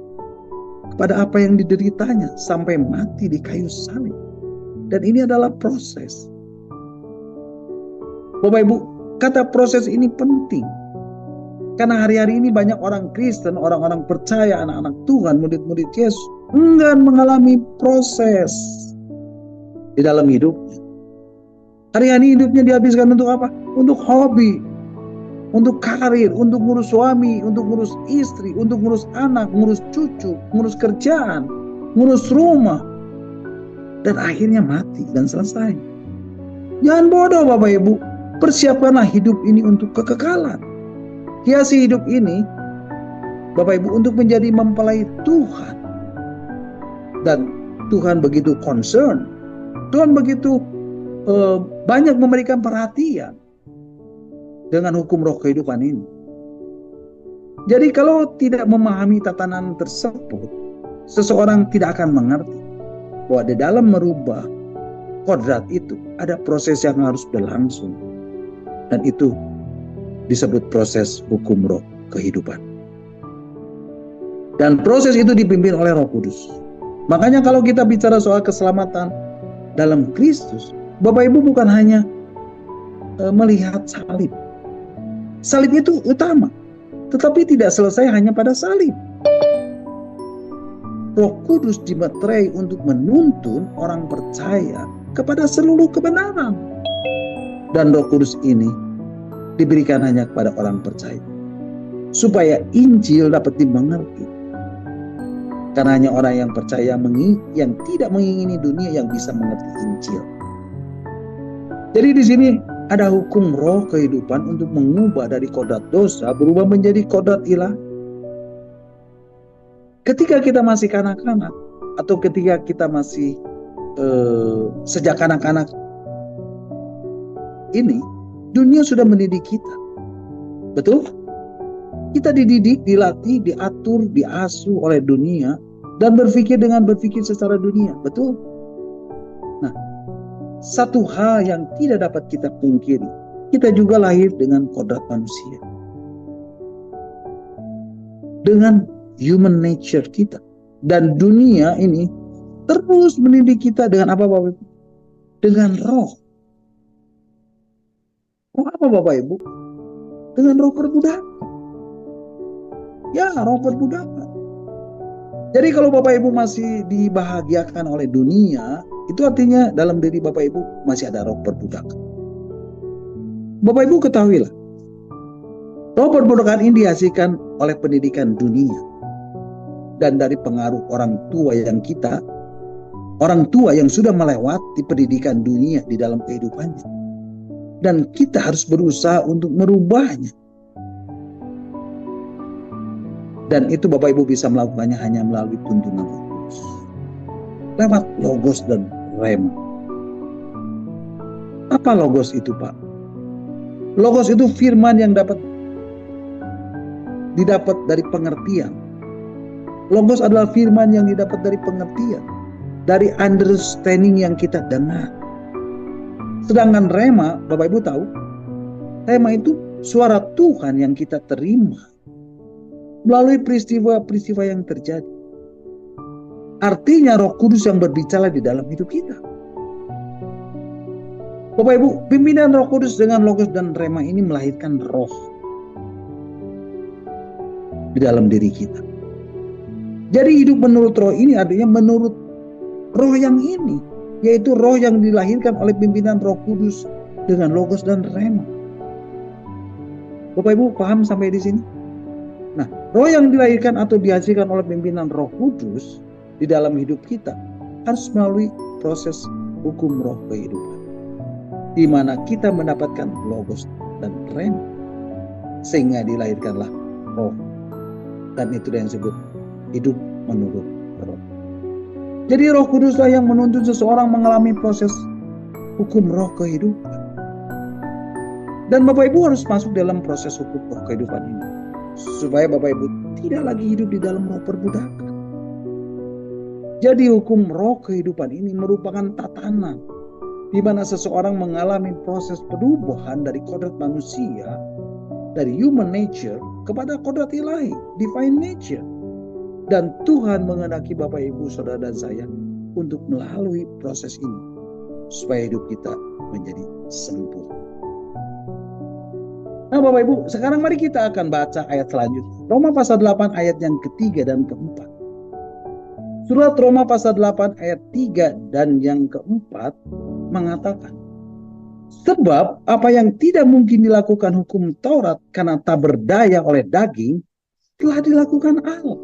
kepada apa yang dideritanya sampai mati di kayu salib. Dan ini adalah proses. Bapak Ibu, kata proses ini penting. Karena hari-hari ini banyak orang Kristen, orang-orang percaya, anak-anak Tuhan, murid-murid Yesus enggan mengalami proses di dalam hidupnya. Hari-hari hidupnya dihabiskan untuk apa? Untuk hobi, untuk karir, untuk ngurus suami, untuk ngurus istri, untuk ngurus anak, ngurus cucu, ngurus kerjaan, ngurus rumah. Dan akhirnya mati dan selesai. Jangan bodoh Bapak Ibu. Persiapkanlah hidup ini untuk kekekalan. Hiasi hidup ini, Bapak Ibu, untuk menjadi mempelai Tuhan. Dan Tuhan begitu concern. Tuhan begitu banyak memberikan perhatian dengan hukum roh kehidupan ini. Jadi kalau tidak memahami tatanan tersebut, seseorang tidak akan mengerti bahwa di dalam merubah kodrat itu ada proses yang harus berlangsung. Dan itu disebut proses hukum roh kehidupan. Dan proses itu dipimpin oleh Roh Kudus. Makanya kalau kita bicara soal keselamatan dalam Kristus, Bapak Ibu bukan hanya melihat salib. Salib itu utama, tetapi tidak selesai hanya pada salib. Roh Kudus dimeterai untuk menuntun orang percaya kepada seluruh kebenaran. Dan Roh Kudus ini diberikan hanya kepada orang percaya, supaya Injil dapat dimengerti. Karena hanya orang yang percaya yang tidak mengingini dunia yang bisa mengerti Injil. Jadi di sini ada hukum roh kehidupan untuk mengubah dari kodrat dosa berubah menjadi kodrat ilahi. Ketika kita masih kanak-kanak atau ketika kita masih sejak kanak-kanak ini, dunia sudah mendidik kita. Betul? Kita dididik, dilatih, diatur, diasuh oleh dunia dan berpikir secara dunia. Betul? Nah, satu hal yang tidak dapat kita pungkiri, kita juga lahir dengan kodrat manusia. Dengan human nature kita. Dan dunia ini terus mendidik kita dengan apa Bapak Ibu? Dengan roh. Roh apa Bapak Ibu? Dengan roh perbudakan. Ya, roh perbudakan. Jadi kalau Bapak Ibu masih dibahagiakan oleh dunia, itu artinya dalam diri Bapak Ibu masih ada roh perbudakan. Bapak Ibu ketahuilah, roh perbudakan ini dihasilkan oleh pendidikan dunia dan dari pengaruh orang tua yang sudah melewati pendidikan dunia di dalam kehidupannya. Dan kita harus berusaha untuk merubahnya. Dan itu Bapak Ibu bisa melakukannya hanya melalui tuntunan Roh Kudus, lewat logos dan rema. Apa logos itu, Pak? Logos itu firman yang didapat dari pengertian. Logos adalah firman yang didapat dari pengertian, dari understanding yang kita dengar. Sedangkan rema, Bapak Ibu tahu, rema itu suara Tuhan yang kita terima melalui peristiwa-peristiwa yang terjadi. Artinya Roh Kudus yang berbicara di dalam hidup kita. Bapak Ibu, pimpinan Roh Kudus dengan logos dan rema ini melahirkan roh di dalam diri kita. Jadi hidup menurut roh ini artinya menurut roh yang ini, yaitu roh yang dilahirkan oleh pimpinan Roh Kudus dengan logos dan rema. Bapak Ibu paham sampai di sini? Nah, roh yang dilahirkan atau dihasilkan oleh pimpinan Roh Kudus di dalam hidup kita harus melalui proses hukum roh kehidupan, di mana kita mendapatkan logos dan rema, sehingga dilahirkanlah roh. Dan itu yang disebut hidup menurut roh. Jadi Roh Kuduslah yang menuntun seseorang mengalami proses hukum roh kehidupan. Dan Bapak Ibu harus masuk dalam proses hukum roh kehidupan ini, supaya Bapak Ibu tidak lagi hidup di dalam roh perbudakan. Jadi hukum roh kehidupan ini merupakan tatanan di mana seseorang mengalami proses perubahan dari kodrat manusia, dari human nature kepada kodrat ilahi, divine nature. Dan Tuhan menghendaki Bapak Ibu, Saudara dan saya untuk melalui proses ini supaya hidup kita menjadi sempurna. Nah Bapak Ibu, sekarang mari kita akan baca ayat selanjutnya. Roma pasal 8 ayat yang ketiga dan keempat. Surat Roma pasal 8 ayat 3 dan yang keempat mengatakan, sebab apa yang tidak mungkin dilakukan hukum Taurat karena tak berdaya oleh daging, telah dilakukan Allah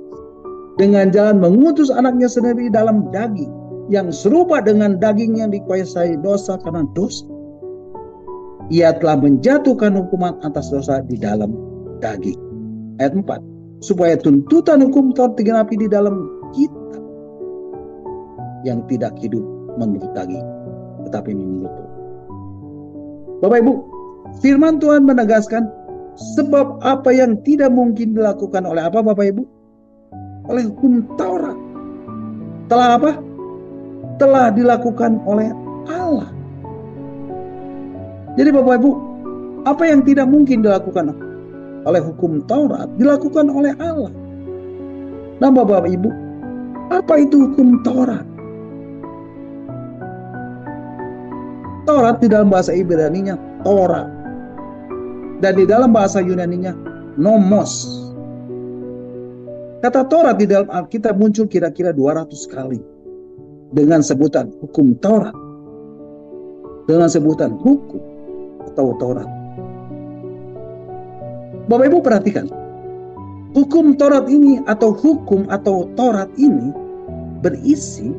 dengan jalan mengutus anaknya sendiri dalam daging, yang serupa dengan daging yang dikuasai dosa karena dosa. Ia telah menjatuhkan hukuman atas dosa di dalam daging. Ayat 4. Supaya tuntutan hukum Taurat digenapi di dalam kita yang tidak hidup menurut daging, tetapi menurut Tuhan. Bapak Ibu, firman Tuhan menegaskan, sebab apa yang tidak mungkin dilakukan oleh apa Bapak Ibu? Oleh hukum Taurat. Telah apa? Telah dilakukan oleh Allah. Jadi Bapak Ibu, apa yang tidak mungkin dilakukan oleh hukum Taurat dilakukan oleh Allah. Nah Bapak Ibu, apa itu hukum Taurat? Taurat di dalam bahasa Ibrani-nya Torah, dan di dalam bahasa Yunani-nya nomos. Kata Taurat di dalam Alkitab muncul kira-kira 200 kali dengan sebutan hukum Taurat, dengan sebutan hukum atau Taurat. Bapak Ibu perhatikan, hukum Taurat ini atau hukum atau Taurat ini berisi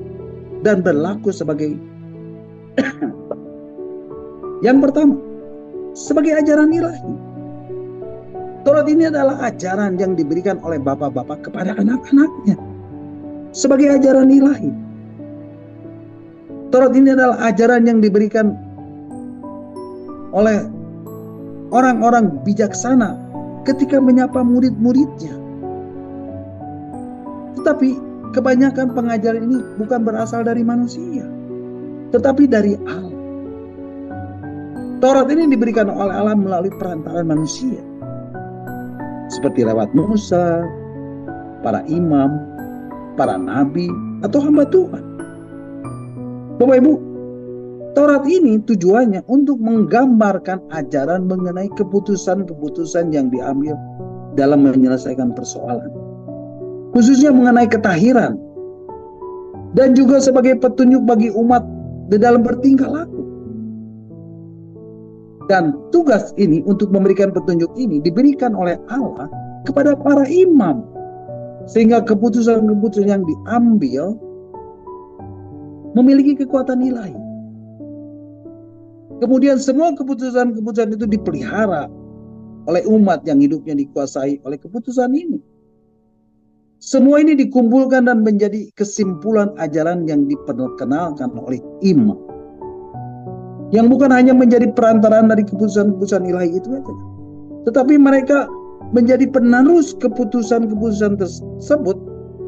dan berlaku sebagai yang pertama, sebagai ajaran ilahi. Taurat ini adalah ajaran yang diberikan oleh bapak-bapak kepada anak-anaknya sebagai ajaran ilahi. Taurat ini adalah ajaran yang diberikan oleh orang-orang bijaksana ketika menyapa murid-muridnya. Tetapi kebanyakan pengajaran ini bukan berasal dari manusia, tetapi dari Allah. Taurat ini diberikan oleh Allah melalui perantaraan manusia, seperti lewat Musa, para imam, para nabi, atau hamba Tuhan. Bapak Ibu, Taurat ini tujuannya untuk menggambarkan ajaran mengenai keputusan-keputusan yang diambil dalam menyelesaikan persoalan. khususnya mengenai ketahiran, dan juga sebagai petunjuk bagi umat di dalam bertingkah laku. Dan tugas ini untuk memberikan petunjuk ini diberikan oleh Allah kepada para imam, sehingga keputusan-keputusan yang diambil memiliki kekuatan ilahi. Kemudian semua keputusan-keputusan itu dipelihara oleh umat yang hidupnya dikuasai oleh keputusan ini. Semua ini dikumpulkan dan menjadi kesimpulan ajaran yang diperkenalkan oleh imam, yang bukan hanya menjadi perantaraan dari keputusan-keputusan ilahi itu saja, tetapi mereka menjadi penerus keputusan-keputusan tersebut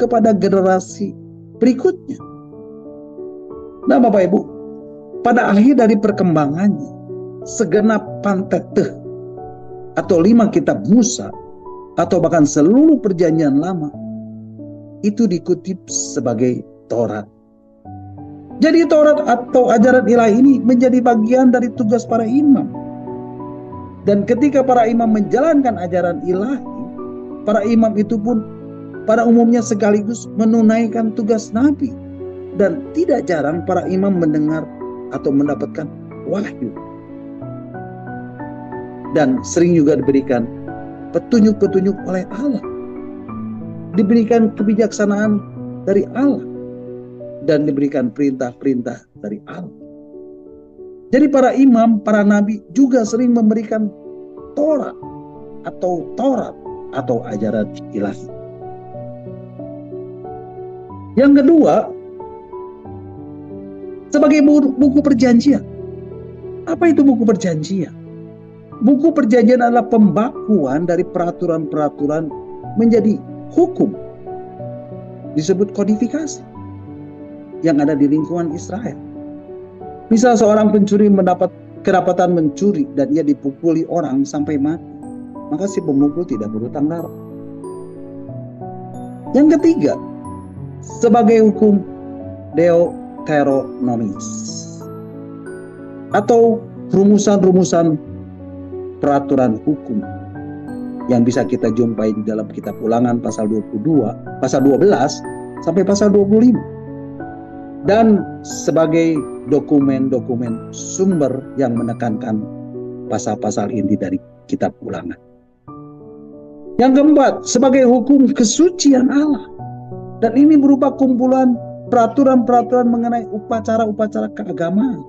kepada generasi berikutnya. Nah Bapak Ibu, pada akhir dari perkembangannya, segenap Pentateuch atau 5 kitab Musa, atau bahkan seluruh perjanjian lama, itu dikutip sebagai Taurat. Jadi Taurat atau ajaran ilahi ini menjadi bagian dari tugas para imam. Dan ketika para imam menjalankan ajaran ilahi, para imam itu pun pada umumnya sekaligus menunaikan tugas nabi. Dan tidak jarang para imam mendengar atau mendapatkan wahyu. Dan sering juga diberikan petunjuk-petunjuk oleh Allah. Diberikan kebijaksanaan dari Allah. Dan diberikan perintah-perintah dari Allah. Jadi para imam, para nabi juga sering memberikan Taurat atau ajaran ilahi. Yang kedua, sebagai buku perjanjian. Apa itu buku perjanjian? Buku perjanjian adalah pembakuan dari peraturan-peraturan menjadi hukum. Disebut kodifikasi yang ada di lingkungan Israel. Misal seorang pencuri mendapat kedapatan mencuri dan ia dipukuli orang sampai mati, maka si pemukul tidak berhutang darah. Yang ketiga, sebagai hukum Deuteronomis atau rumusan-rumusan peraturan hukum yang bisa kita jumpai di dalam kitab Ulangan pasal 22, pasal 12 sampai pasal 25. Dan sebagai dokumen-dokumen sumber yang menekankan pasal-pasal inti dari kitab Ulangan. Yang keempat, sebagai hukum kesucian Allah. Dan ini berupa kumpulan peraturan-peraturan mengenai upacara-upacara keagamaan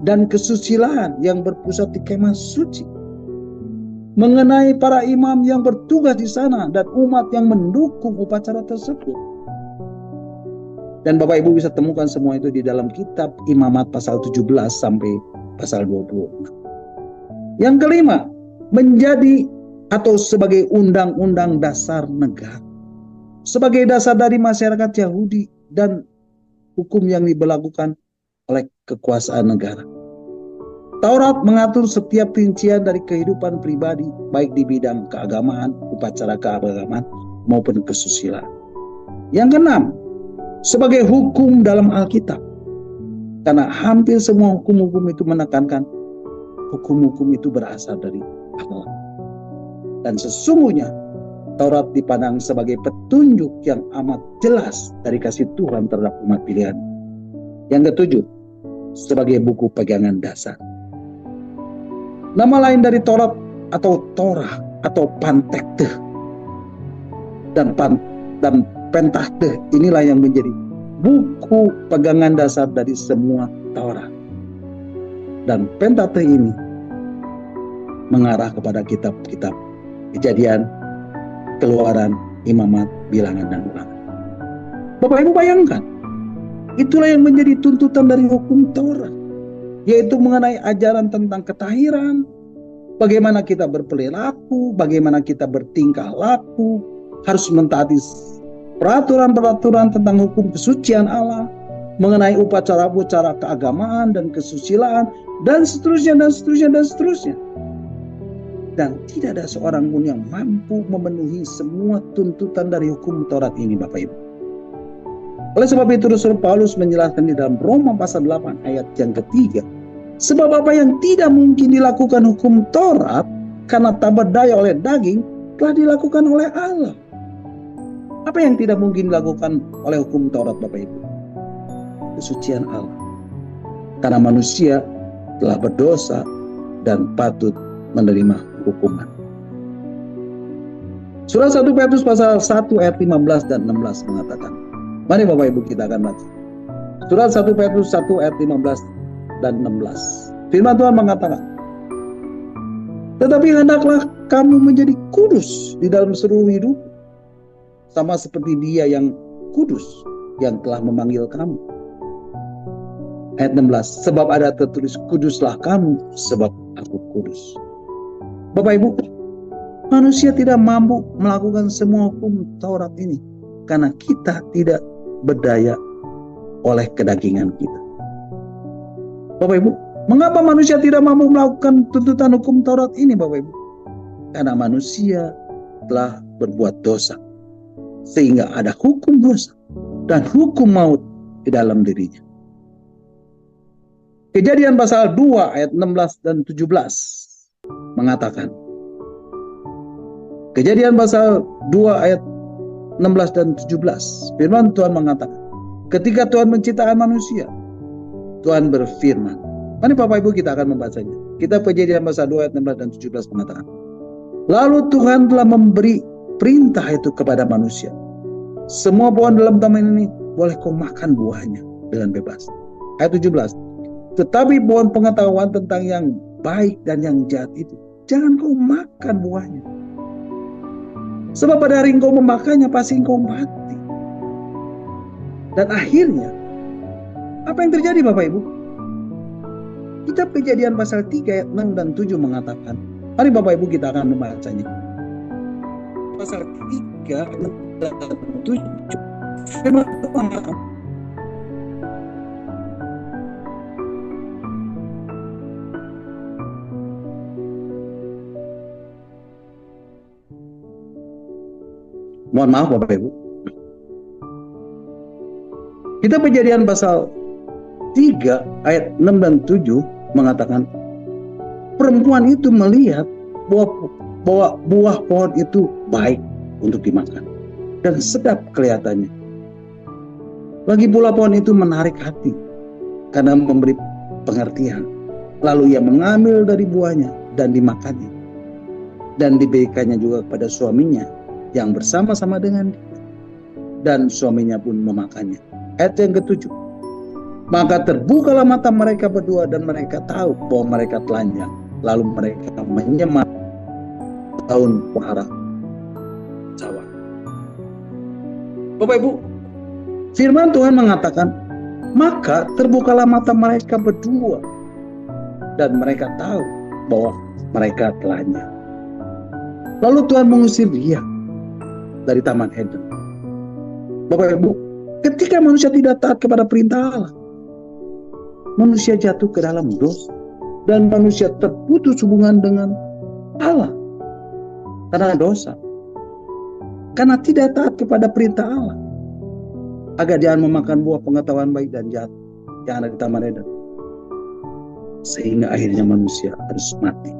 dan kesusilaan yang berpusat di kemah suci. Mengenai para imam yang bertugas di sana dan umat yang mendukung upacara tersebut. Dan Bapak Ibu bisa temukan semua itu di dalam kitab Imamat pasal 17 sampai pasal 26. Yang kelima, menjadi atau sebagai undang-undang dasar negara. Sebagai dasar dari masyarakat Yahudi dan hukum yang diberlakukan oleh kekuasaan negara. Taurat mengatur setiap rincian dari kehidupan pribadi, baik di bidang keagamaan, upacara keagamaan, maupun kesusilaan. Yang keenam, sebagai hukum dalam Alkitab. Karena hampir semua hukum-hukum itu menekankan hukum-hukum itu berasal dari Allah. Dan sesungguhnya Taurat dipandang sebagai petunjuk yang amat jelas dari kasih Tuhan terhadap umat pilihan. Yang ketujuh, sebagai buku pegangan dasar. Nama lain dari Taurat atau Torah atau Pentateuch dan Pentateuch inilah yang menjadi buku pegangan dasar dari semua Taurat. Dan Pentateuch ini mengarah kepada kitab-kitab Kejadian, Keluaran, Imamat, Bilangan, dan Ulangan. Bapak Ibu bayangkan, itulah yang menjadi tuntutan dari hukum Taurat, yaitu mengenai ajaran tentang ketahiran, bagaimana kita berperilaku, bagaimana kita bertingkah laku, harus mentaati peraturan-peraturan tentang hukum kesucian Allah, mengenai upacara-upacara keagamaan dan kesusilaan, dan seterusnya, dan seterusnya, dan seterusnya. Dan tidak ada seorang pun yang mampu memenuhi semua tuntutan dari hukum Taurat ini, Bapak Ibu. Oleh sebab itu Rasul Paulus menjelaskan di dalam Roma pasal 8 ayat yang ketiga, sebab apa yang tidak mungkin dilakukan hukum Taurat karena tak berdaya oleh daging, telah dilakukan oleh Allah. Apa yang tidak mungkin dilakukan oleh hukum Taurat, Bapak Ibu? Kesucian Allah. Karena manusia telah berdosa dan patut menerima hukuman. Surat 1 Petrus pasal 1 ayat 15 dan 16 mengatakan. Mari Bapak Ibu kita akan baca. Surat 1 Petrus 1 ayat 15 dan 16. Firman Tuhan mengatakan, tetapi hendaklah kamu menjadi kudus di dalam seluruh hidup, sama seperti Dia yang kudus yang telah memanggil kamu. Ayat 16, sebab ada tertulis, kuduslah kamu sebab aku kudus. Bapak Ibu, manusia tidak mampu melakukan semua hukum Taurat ini karena kita tidak berdaya oleh kedagingan kita. Bapak Ibu, mengapa manusia tidak mampu melakukan tuntutan hukum Taurat ini, Bapak Ibu? Karena manusia telah berbuat dosa, sehingga ada hukum dosa dan hukum maut di dalam dirinya. Kejadian pasal 2 ayat 16 dan 17 mengatakan, Kejadian pasal 2 ayat 16 dan 17, firman Tuhan mengatakan, ketika Tuhan menciptakan manusia, Tuhan berfirman. Mari Bapak Ibu kita akan membacanya. Kita Kejadian pasal 2 ayat 16 dan 17 mengatakan, lalu Tuhan telah memberi perintah itu kepada manusia. Semua pohon dalam taman ini boleh kau makan buahnya dengan bebas. Ayat 17. Tetapi pohon pengetahuan tentang yang baik dan yang jahat itu, jangan kau makan buahnya. Sebab pada hari engkau memakannya pasti engkau mati. Dan akhirnya, apa yang terjadi Bapak Ibu? Kitab Kejadian pasal 3 ayat 6 dan 7 mengatakan, mari Bapak Ibu kita akan membacanya. Pasal 3 ayat 6 dan 7, firman Tuhan mengatakan, mohon maaf Bapak Ibu. Kita Kejadian pasal 3 ayat 6 dan 7 mengatakan, perempuan itu melihat bahwa buah pohon itu baik untuk dimakan dan sedap kelihatannya. Lagi pula pohon itu menarik hati karena memberi pengertian. Lalu ia mengambil dari buahnya dan dimakannya, dan diberikannya juga kepada suaminya yang bersama-sama dengan dia, dan suaminya pun memakannya. Ayat yang ketujuh, maka terbukalah mata mereka berdua dan mereka tahu bahwa mereka telanjang. Lalu mereka menyemat daun pohara cawan. Bapak Ibu, firman Tuhan mengatakan, maka terbukalah mata mereka berdua dan mereka tahu bahwa mereka telanjang. Lalu Tuhan mengusir dia dari Taman Eden. Bapak Ibu, ketika manusia tidak taat kepada perintah Allah, manusia jatuh ke dalam dosa dan manusia terputus hubungan dengan Allah karena dosa, karena tidak taat kepada perintah Allah agar jangan memakan buah pengetahuan baik dan jahat yang ada di Taman Eden, sehingga akhirnya manusia harus mati.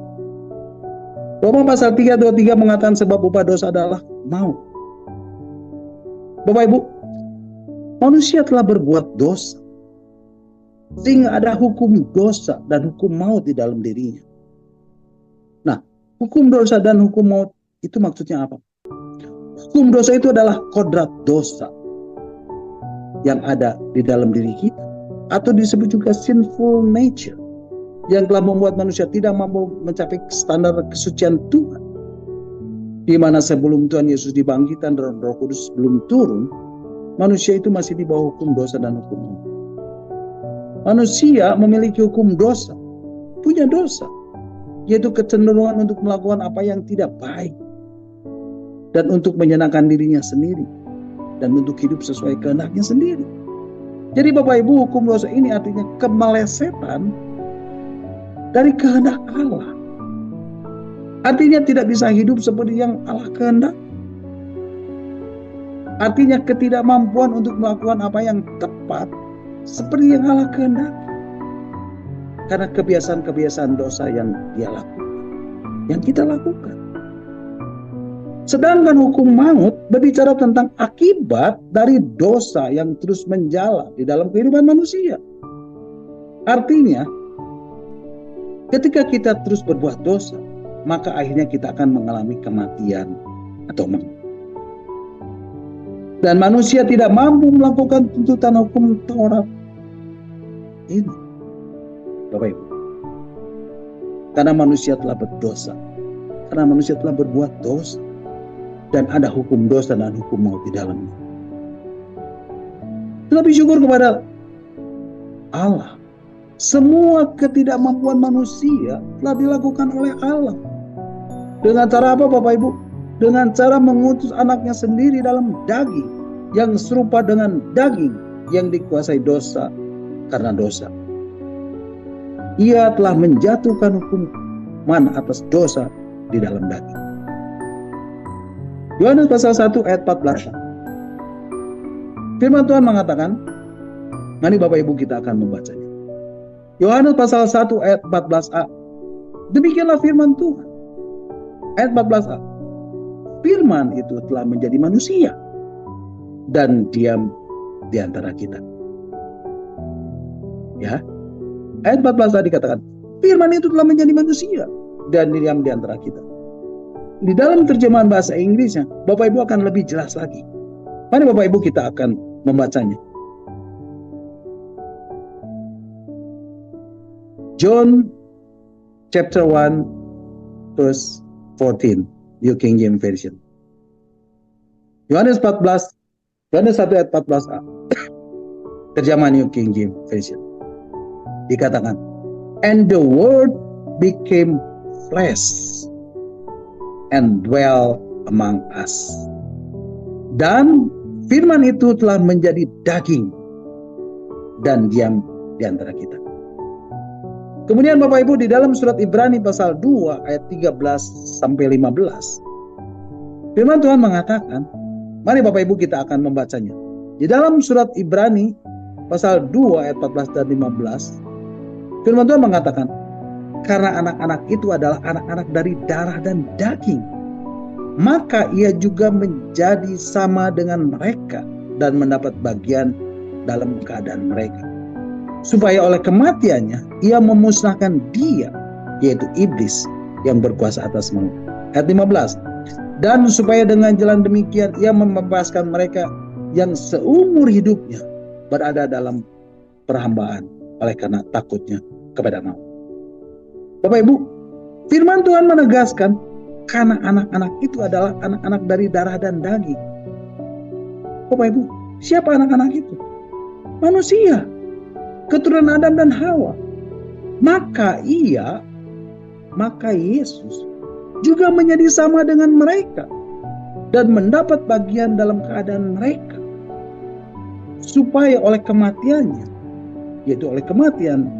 Roma pasal 3:23 mengatakan sebab upah dosa adalah maut. Bapak Ibu, manusia telah berbuat dosa sehingga ada hukum dosa dan hukum maut di dalam dirinya. Nah, hukum dosa dan hukum maut itu maksudnya apa? Hukum dosa itu adalah kodrat dosa yang ada di dalam diri kita, atau disebut juga sinful nature, yang telah membuat manusia tidak mampu mencapai standar kesucian Tuhan. Di mana sebelum Tuhan Yesus dibangkitkan dan Roh Kudus belum turun, manusia itu masih di bawah hukum dosa dan hukum maut. Manusia memiliki hukum dosa, punya dosa, yaitu kecenderungan untuk melakukan apa yang tidak baik dan untuk menyenangkan dirinya sendiri dan untuk hidup sesuai kehendaknya sendiri. Jadi Bapak Ibu, hukum dosa ini artinya kemelesetan dari kehendak Allah. Artinya tidak bisa hidup seperti yang Allah kehendak. Artinya ketidakmampuan untuk melakukan apa yang tepat seperti yang Allah kehendaki, karena kebiasaan-kebiasaan dosa yang dia lakukan, yang kita lakukan. Sedangkan hukum maut berbicara tentang akibat dari dosa yang terus menjalar di dalam kehidupan manusia. Artinya, ketika kita terus berbuat dosa, maka akhirnya kita akan mengalami kematian atau maut. Dan manusia tidak mampu melakukan tuntutan hukum Taurat ini, Bapak Ibu. Karena manusia telah berdosa, karena manusia telah berbuat dosa, dan ada hukum dosa dan hukum maut di dalamnya. Tetapi syukur kepada Allah, semua ketidakmampuan manusia telah dilakukan oleh Allah. Dengan cara apa, Bapak Ibu? Dengan cara mengutus anaknya sendiri dalam daging yang serupa dengan daging yang dikuasai dosa karena dosa. Ia telah menjatuhkan hukuman atas dosa di dalam daging. Yohanes pasal 1 ayat 14. Firman Tuhan mengatakan, mari Bapak Ibu kita akan membacanya. Yohanes pasal 1 ayat 14a. Demikianlah firman Tuhan. Ayat 14a. Firman itu telah menjadi manusia dan diam di antara kita. Ya. Ayat 14a dikatakan, firman itu telah menjadi manusia dan diam di antara kita. Di dalam terjemahan bahasa Inggrisnya, Bapak Ibu akan lebih jelas lagi. Mari Bapak Ibu kita akan membacanya. John chapter 1 verse 14, New King James Version. Yohanes 1 ayat 14a. Terjemahan New King James Version. Dikatakan, and the word became flesh and dwell among us. Dan firman itu telah menjadi daging dan diam di antara kita. Kemudian Bapak Ibu di dalam surat Ibrani pasal 2 ayat 13 sampai 15. Firman Tuhan mengatakan, mari Bapak Ibu kita akan membacanya. Di dalam surat Ibrani pasal 2 ayat 14 dan 15. Firman Tuhan mengatakan, karena anak-anak itu adalah anak-anak dari darah dan daging, maka ia juga menjadi sama dengan mereka dan mendapat bagian dalam keadaan mereka. Supaya oleh kematiannya, ia memusnahkan dia, yaitu iblis yang berkuasa atas maut. Ayat 15. Dan supaya dengan jalan demikian, ia membebaskan mereka yang seumur hidupnya berada dalam perhambaan oleh karena takutnya kepada maut. Bapak Ibu, firman Tuhan menegaskan karena anak-anak itu adalah anak-anak dari darah dan daging. Bapak Ibu, siapa anak-anak itu? Manusia, keturunan Adam dan Hawa. Maka Yesus juga menjadi sama dengan mereka dan mendapat bagian dalam keadaan mereka. Supaya oleh kematiannya, yaitu oleh kematian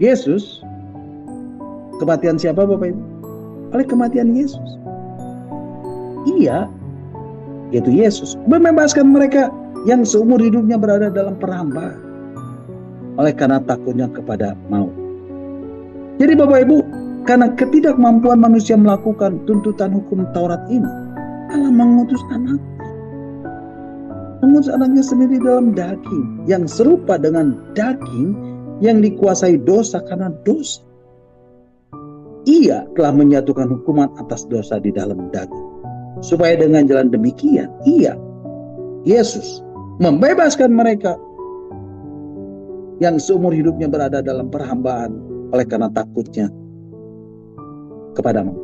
Yesus, kematian siapa Bapak Ibu? Oleh kematian Yesus. Ia, yaitu Yesus, membebaskan mereka yang seumur hidupnya berada dalam perhambaan oleh karena takutnya kepada maut. Jadi Bapak Ibu, karena ketidakmampuan manusia melakukan tuntutan hukum Taurat ini, Allah mengutus anaknya sendiri dalam daging yang serupa dengan daging yang dikuasai dosa karena dosa. Ia telah menyatukan hukuman atas dosa di dalam daging, supaya dengan jalan demikian ia, Yesus, membebaskan mereka yang seumur hidupnya berada dalam perhambaan oleh karena takutnya kepada maut.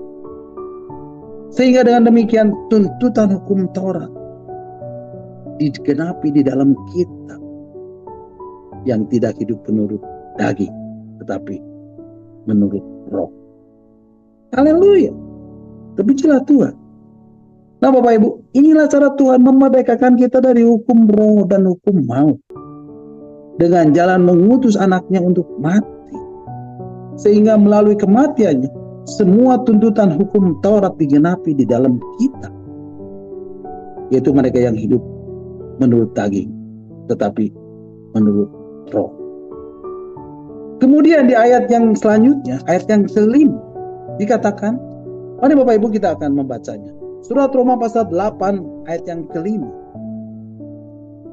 Sehingga dengan demikian tuntutan hukum Taurat digenapi di dalam kita yang tidak hidup menurut daging, tetapi menurut roh. Haleluya. Terpujilah Tuhan. Nah Bapak Ibu, inilah cara Tuhan memerdekakan kita dari hukum roh dan hukum maut. Dengan jalan mengutus anaknya untuk mati. Sehingga melalui kematiannya, semua tuntutan hukum Taurat digenapi di dalam kita. Yaitu mereka yang hidup menurut daging, tetapi menurut roh. Kemudian di ayat yang selanjutnya, ayat yang ke-5, dikatakan, Mari Bapak Ibu kita akan membacanya. Surat Roma pasal 8 ayat yang kelima.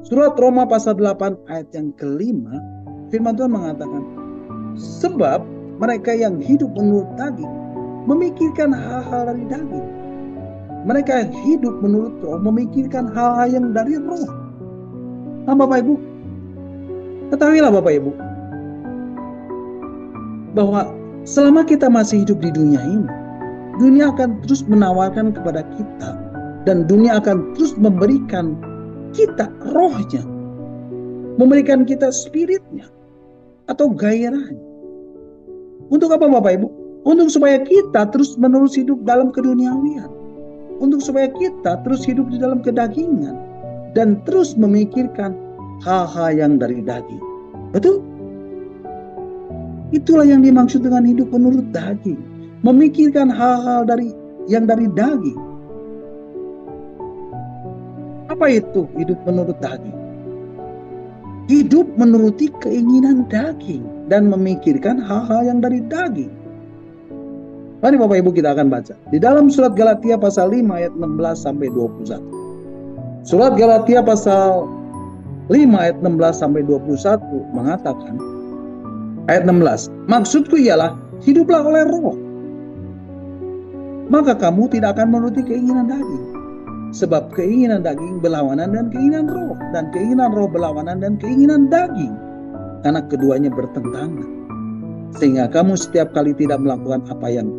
Surat Roma pasal 8 ayat yang kelima, firman Tuhan mengatakan, sebab mereka yang hidup menurut daging memikirkan hal-hal dari daging. Mereka yang hidup menurut roh memikirkan hal-hal yang dari roh. Nah Bapak Ibu, ketahuilah Bapak Ibu, bahwa selama kita masih hidup di dunia ini, dunia akan terus menawarkan kepada kita, dan dunia akan terus memberikan kita rohnya, memberikan kita spiritnya, atau gairahnya. Untuk apa Bapak Ibu? Untuk supaya kita terus menerus hidup dalam keduniawian. Untuk supaya kita terus hidup di dalam kedagingan. Dan terus memikirkan hal-hal yang dari daging. Betul? Itulah yang dimaksud dengan hidup menurut daging. Memikirkan hal-hal yang dari daging. Apa itu hidup menurut daging? Hidup menuruti keinginan daging dan memikirkan hal-hal yang dari daging. Mari Bapak Ibu kita akan baca. Di dalam surat Galatia pasal 5 ayat 16 sampai 21. Surat Galatia pasal 5 ayat 16 sampai 21 mengatakan, ayat 16, maksudku ialah hiduplah oleh roh, maka kamu tidak akan menuruti keinginan daging. Sebab keinginan daging berlawanan dengan keinginan roh, dan keinginan roh berlawanan dengan keinginan daging, karena keduanya bertentangan, sehingga kamu setiap kali tidak melakukan apa yang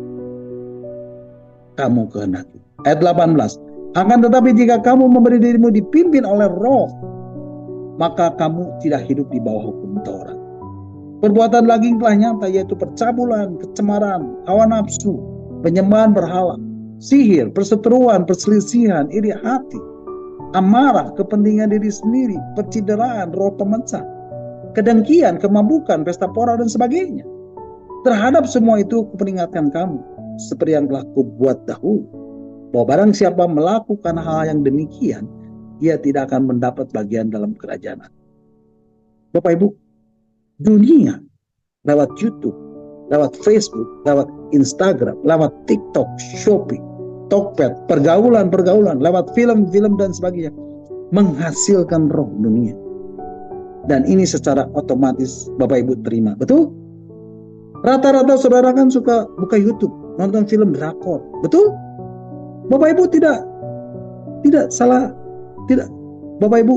kamu kehendaki. Ayat 18, akan tetapi jika kamu memberi dirimu dipimpin oleh roh, maka kamu tidak hidup di bawah hukum Taurat. Perbuatan daging telah nyata, yaitu percabulan, kecemaran, hawa nafsu, penyembahan berhala, sihir, perseteruan, perselisihan, iri hati, amarah, kepentingan diri sendiri, percideraan, roh pemecah, kedengkian, kemabukan, pesta pora, dan sebagainya. Terhadap semua itu kuperingatkan kamu, seperti yang telah kubuat dahulu, bahwa barang siapa melakukan hal yang demikian, ia tidak akan mendapat bagian dalam kerajaan. Bapak Ibu, dunia lewat YouTube, lewat Facebook, lewat Instagram, lewat TikTok, Shopee, Tokped, pergaulan, lewat film-film dan sebagainya, menghasilkan roh dunia. Dan ini secara otomatis Bapak Ibu terima. Betul? Rata-rata saudara kan suka buka YouTube, nonton film drakor. Betul? Bapak Ibu tidak salah, tidak. Bapak Ibu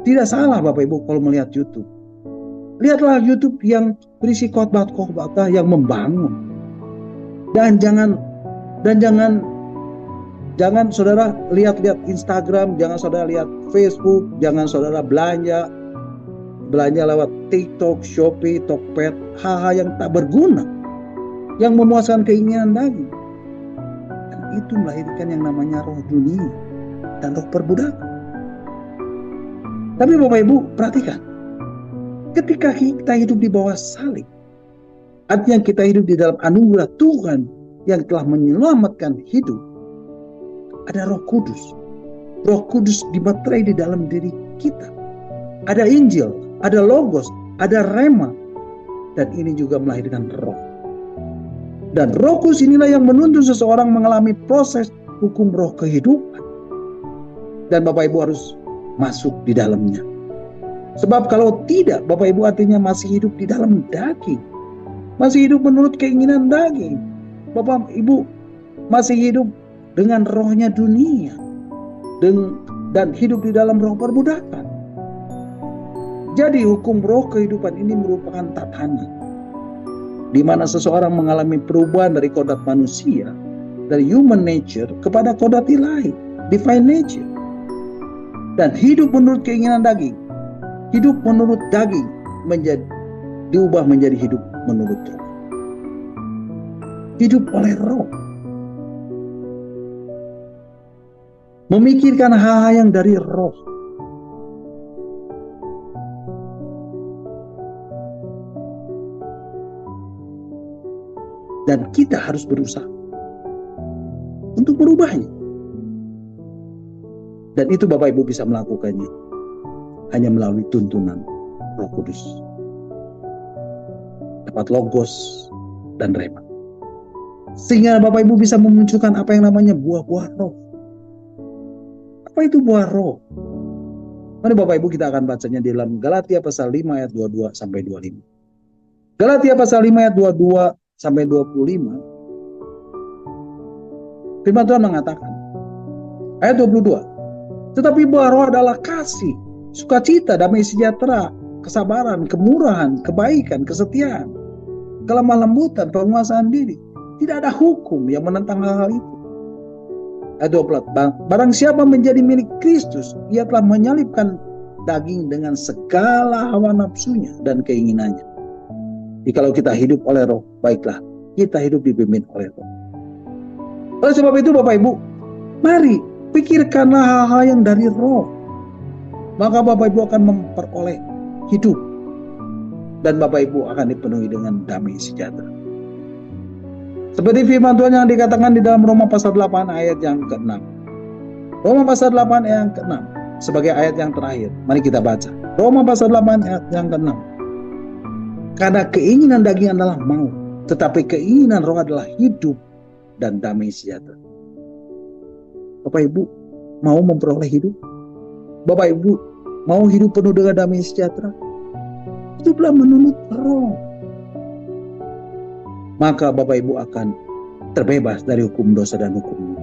tidak salah Bapak Ibu kalau melihat YouTube. Lihatlah YouTube yang berisi khotbah-khotbah yang membangun. Dan jangan saudara lihat-lihat Instagram, jangan saudara lihat Facebook, jangan saudara belanja lewat TikTok, Shopee, Tokped, hal-hal yang tak berguna, yang memuaskan keinginan daging. Dan itu melahirkan yang namanya roh dunia dan roh perbudakan. Tapi Bapak Ibu perhatikan, ketika kita hidup di bawah salib, artinya kita hidup di dalam anugerah Tuhan yang telah menyelamatkan hidup, ada Roh Kudus. Roh Kudus dibaterai di dalam diri kita. Ada Injil, ada Logos, ada Rema, dan ini juga melahirkan roh. Dan Roh Kudus inilah yang menuntun seseorang mengalami proses hukum roh kehidupan. Dan Bapak Ibu harus masuk di dalamnya. Sebab kalau tidak, Bapak Ibu artinya masih hidup di dalam daging. Masih hidup menurut keinginan daging. Bapak Ibu masih hidup dengan rohnya dunia. Dan hidup di dalam roh perbudakan. Jadi hukum roh kehidupan ini merupakan tatanan, di mana seseorang mengalami perubahan dari kodrat manusia, dari human nature kepada kodrat ilahi, divine nature. Dan hidup menurut keinginan daging, hidup menurut daging diubah menjadi hidup menurut roh. Hidup oleh roh. Memikirkan hal-hal yang dari roh. Dan kita harus berusaha untuk merubahnya. Dan itu Bapak Ibu bisa melakukannya hanya melalui tuntunan Roh Kudus. Dapat Logos dan Rema. Sehingga Bapak Ibu bisa memunculkan apa yang namanya buah-buah roh. Apa itu buah roh? Mari Bapak Ibu kita akan bacanya di dalam Galatia pasal 5 ayat 22 sampai 25. Galatia pasal 5 ayat 22 sampai 25. Firman Tuhan mengatakan, ayat 22, tetapi buah roh adalah kasih, sukacita, damai sejahtera, kesabaran, kemurahan, kebaikan, kesetiaan, kelemah lembutan, penguasaan diri. Tidak ada hukum yang menentang hal-hal itu. Ayat 24, barang siapa menjadi milik Kristus, ia telah menyalibkan daging dengan segala hawa nafsunya dan keinginannya. Jikalau kita hidup oleh roh, baiklah, kita hidup dipimpin oleh roh. Oleh sebab itu Bapak Ibu, mari pikirkanlah hal-hal yang dari roh. Maka Bapak Ibu akan memperoleh hidup. Dan Bapak Ibu akan dipenuhi dengan damai sejahtera. Seperti firman Tuhan yang dikatakan di dalam Roma pasal 8 ayat yang ke-6. Roma pasal 8 ayat yang ke-6 sebagai ayat yang terakhir. Mari kita baca. Roma pasal 8 ayat yang ke-6. Karena keinginan daging adalah maut, tetapi keinginan roh adalah hidup dan damai sejahtera. Bapak Ibu mau memperoleh hidup? Bapak Ibu mau hidup penuh dengan damai sejahtera? Hiduplah menurut roh. Maka Bapak Ibu akan terbebas dari hukum dosa dan hukum maut.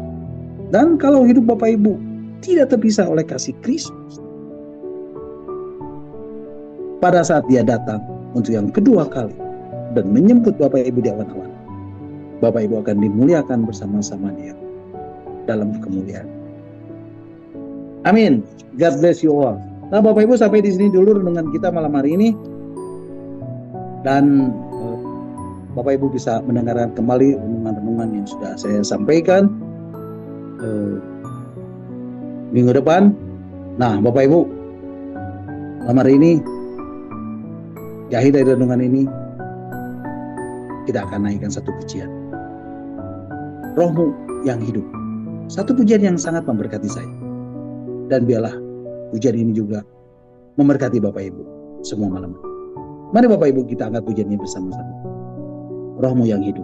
Dan kalau hidup Bapak Ibu tidak terpisah oleh kasih Kristus, pada saat Dia datang untuk yang kedua kali dan menjemput Bapak Ibu di awan-awan, Bapak Ibu akan dimuliakan bersama-sama Dia dalam kemuliaan. Amin. God bless you all. Nah, Bapak Ibu sampai di sini dulu dengan kita malam hari ini. Dan Bapak Ibu bisa mendengarkan kembali renungan-renungan yang sudah saya sampaikan minggu depan. Nah, Bapak Ibu, malam hari ini di akhir dari renungan ini kita akan naikkan satu pujian. Rohmu yang hidup. Satu pujian yang sangat memberkati saya. Dan biarlah pujian ini juga memberkati Bapak Ibu semua malam. Mari Bapak Ibu kita angkat pujian ini bersama-sama. Rohmu yang hidup.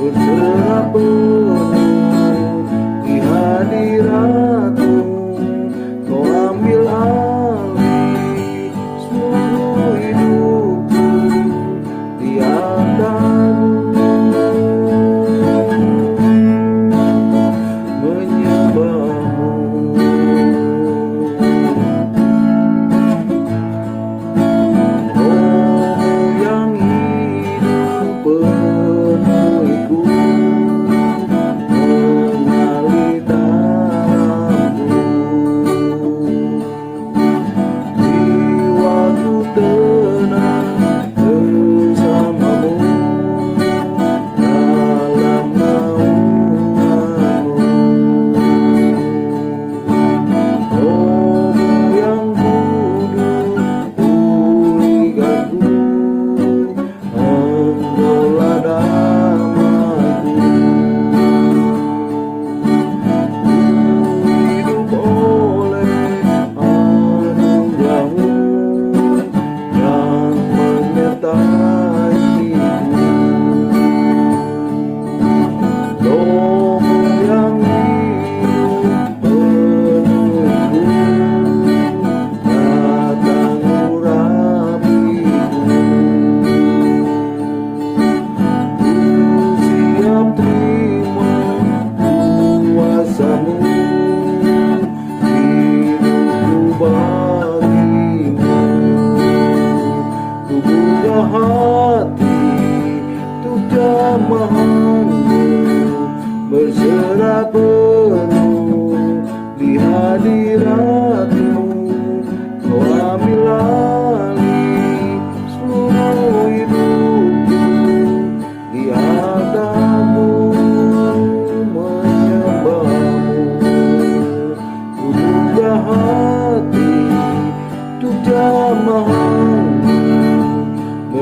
Berserah penuh di hadirat-Mu, Kau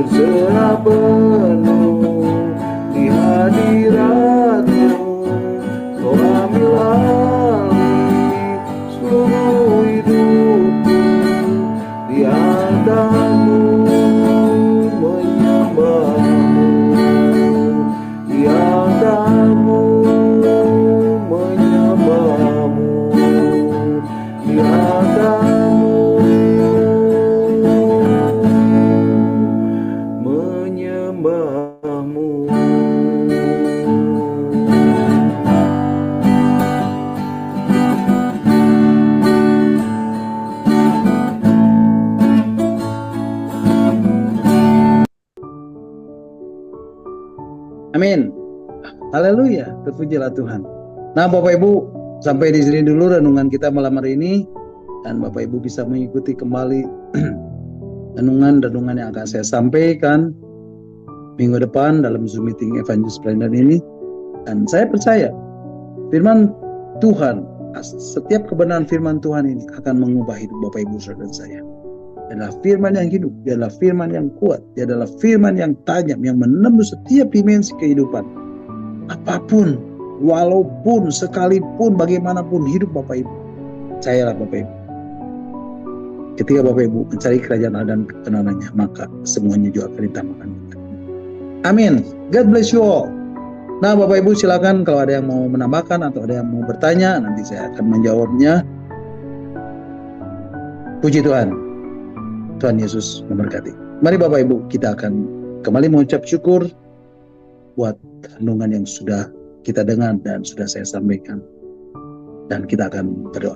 berserah penuh di hadirat-Mu. Kau ambil alih seluruh hidupku, di hadapan-Mu menyembah-Mu, di hadapan-Mu menyembah-Mu, di hadapan-Mu menyembah-Mu. Amin. Haleluya, terpujilah Tuhan. Nah, Bapak Ibu, sampai di sini dulu renungan kita malam hari ini, dan Bapak Ibu bisa mengikuti kembali renungan yang akan saya sampaikan minggu depan dalam Zoom meeting Evangelist Planner ini. Dan saya percaya firman Tuhan, setiap kebenaran firman Tuhan ini akan mengubah hidup Bapak Ibu saudara saya. Dia adalah firman yang hidup, dia adalah firman yang kuat, dia adalah firman yang tajam, yang menembus setiap dimensi kehidupan. Apapun, walaupun, sekalipun, bagaimanapun hidup Bapak Ibu, percayalah Bapak Ibu, ketika Bapak Ibu mencari kerajaan Allah dan kebenarannya, maka semuanya juga akan ditambahkan. Amin. God bless you all. Nah, Bapak Ibu silakan kalau ada yang mau menambahkan atau ada yang mau bertanya, nanti saya akan menjawabnya. Puji Tuhan. Tuhan Yesus memberkati. Mari Bapak Ibu, kita akan kembali mengucap syukur buat renungan yang sudah kita dengar dan sudah saya sampaikan. Dan kita akan berdoa.